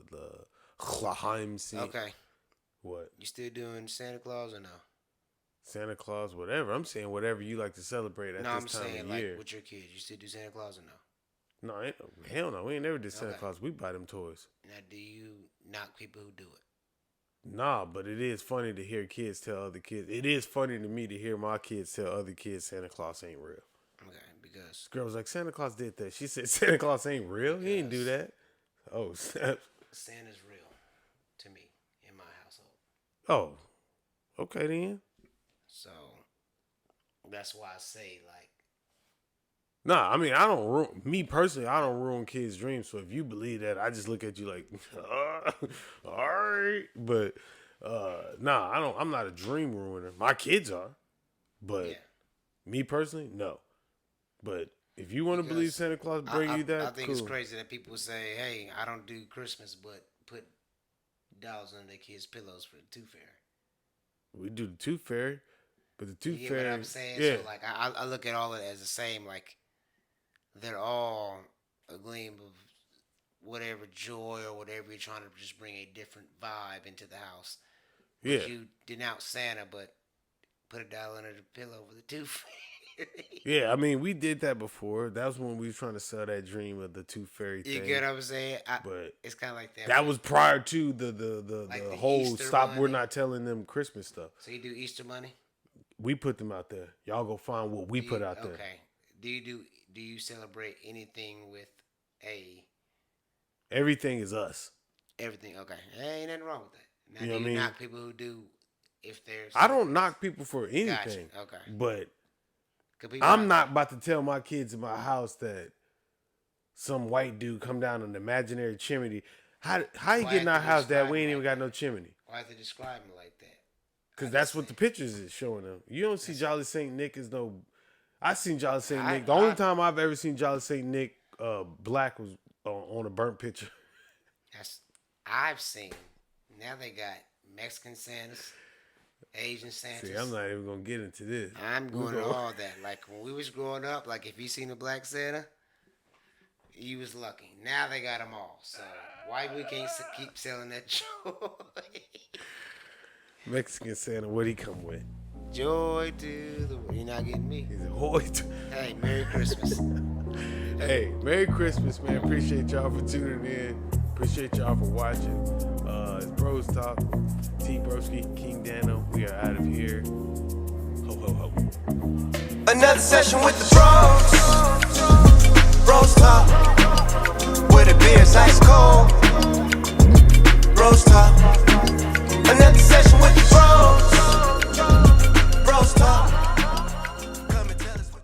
L'chaim scene. Okay. What? You still doing Santa Claus or no? Santa Claus, whatever. I'm saying whatever you like to celebrate at this time of year. Like with your kids, you still do Santa Claus or no? No, hell no. We ain't never did Santa Claus. We buy them toys. Now, do you knock people who do it? Nah, but it is funny to hear kids tell other kids. It is funny to me to hear my kids tell other kids Santa Claus ain't real. Okay, because This girl was like, Santa Claus did that. She said, Santa Claus ain't real. He didn't do that. Oh, snap. Santa's real to me in my household. Oh, okay then. So that's why I say, like, Nah, I mean, I don't ruin, me personally, I don't ruin kids' dreams. So if you believe that, I just look at you like, all right. But nah, I'm not a dream ruiner. My kids are. But me personally, no. But if you want to believe Santa Claus bring you that, I think cool. it's crazy that people say, hey, I don't do Christmas, but put dollars on their kids' pillows for the Tooth Fairy. We do the Tooth Fairy, but the Tooth You Fairy. get what I'm saying? Yeah. So, like, I look at all of it as the same. Like, they're all a gleam of whatever joy or whatever you're trying to just bring a different vibe into the house. Yeah. But you denounce Santa, but put a dollar under the pillow for the Tooth Fairy. Yeah, I mean, we did that before. That was when we were trying to sell that dream of the Tooth Fairy thing. You get what I'm saying? But it's kind of like that. That was prior to the Like the whole Easter stop. money. We're not telling them Christmas stuff. So you do Easter money? We put them out there. Y'all go find what we put out there. Okay. Do you celebrate anything with Everything is us. everything? Okay. Ain't nothing wrong with that. Now, You know do what I you mean? knock people who do if there's I don't knock people for anything. Gotcha. Okay. But 'Cause people I'm not about to tell my kids in my house that some white dude come down an imaginary chimney. How you Why get in our have to house that describe we it ain't even like got no chimney? Why have to describe me like that? Because that's what the pictures is showing them. You don't see Jolly St. Nick as no... I seen Jolly St. Nick. The only time I've ever seen Jolly St. Nick black was on a burnt picture. I've seen. Now they got Mexican Santas, Asian Santas. See, I'm not even going to get into this. I'm going to all that. Like, when we was growing up, like, if you seen a black Santa, you was lucky. Now they got them all. So, why we can't keep selling that joy? Mexican Santa, what'd he come with? Joy to the world. You're not getting me. He's a hoit. Hey, Merry Christmas. Hey, Merry Christmas, man. Appreciate y'all for tuning in. Appreciate y'all for watching. It's BrosTalk. T Broski, King Dano. We are out of here. Another session with the bros talk, where the beer's ice cold. Bros talk.